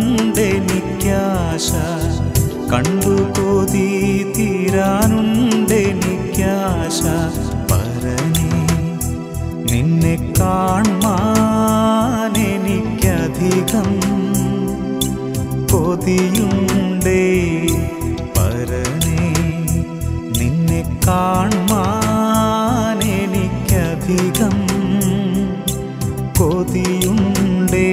കണ്ടു കൊതി തീരാനുണ്ടെനിക്കാശ. പരനേ, നിന്നെ കാൺമാൻ എനിക്കധികം കൊതിയുണ്ടേ. പരനേ, നിന്നെ കാൺമാൻ എനിക്കധികം കൊതിയുണ്ടേ.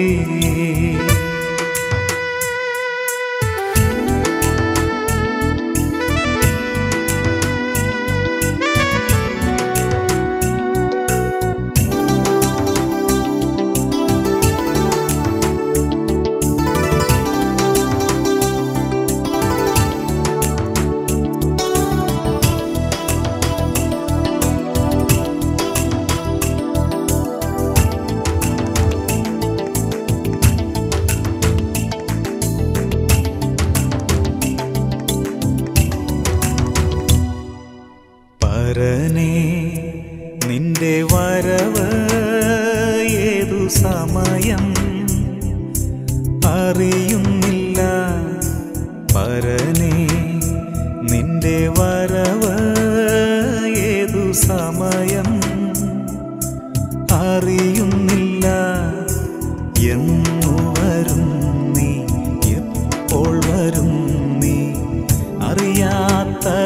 പരനേ, നിന്റെ വരവ് ഏതു സമയം അറിയുന്നില്ല. പരനേ, നിന്റെ വരവ് ഏതു സമയം അറിയുന്നില്ല. എന്നു വരും നീ, എപ്പോൾ വരും നീ അറിയാത്തതിനാൽ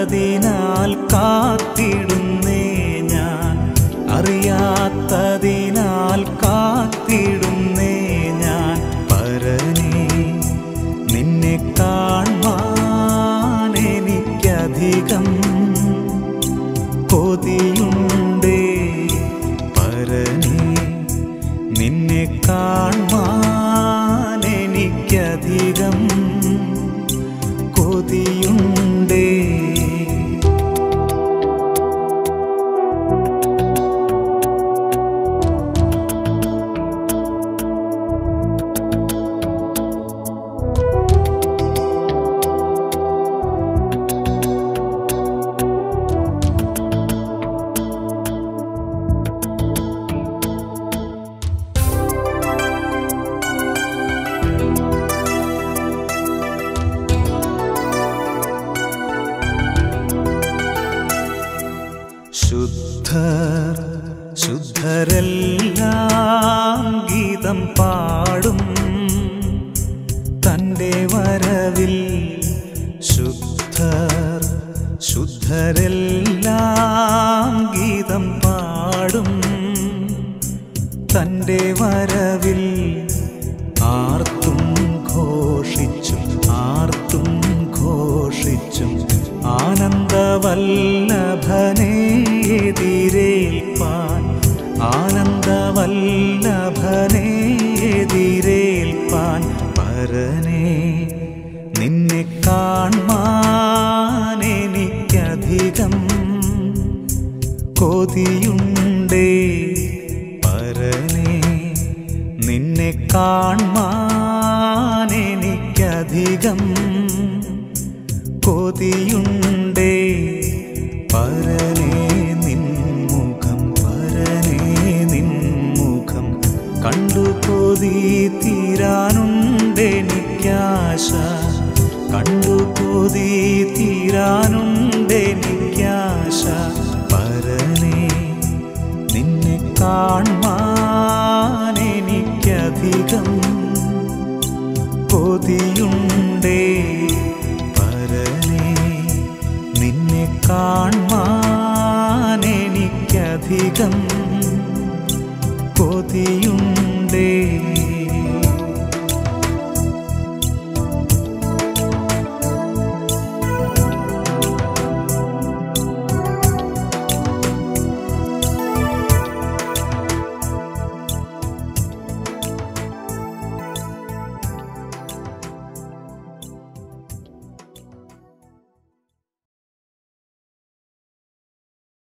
കാത്തിടുന്നേ ഞാൻ, അറിയാത്തതിനാൽ കാത്തിടുന്നേ ഞാൻ. പരനേ, നിന്നെ കാൺമാൻ എനിക്കധികം കൊതിയുണ്ടേ. പരനേ, നിന്നെ കാൺമാൻ എനിക്കധികം കൊതിയുണ്ടേ. ശുദ്ധർ ശുദ്ധരെല്ലാം ഗീതം പാടും തൻ്റെ വരവിൽ. ശുദ്ധർ ശുദ്ധരെല്ലാം ഗീതം പാടും തൻ്റെ വരവിൽ ആർത്തും ഘോഷിച്ചും ആനന്ദവല്ലഭനെ എതിരേൽപ്പാൻ പരനെ നിന്നെ കാൺമാൻ എനിക്കധികം കൊതിയുണ്ടേ പരനെ നിന്നെ കാൺമാൻ എനിക്കധികം കൊതിയുണ്ടേ പരനെ നിൻമുഖം കണ്ടു കൊതി തീരാനുണ്ടെനിക്കാശ പരനെ നിന്നെ കാൺമാൻ എനിക്കധികം കൊതിയുണ്ടേ പരനെ നിന്നെ കാൺമാൻ എനിക്കധികം കൊതിയുണ്ടേ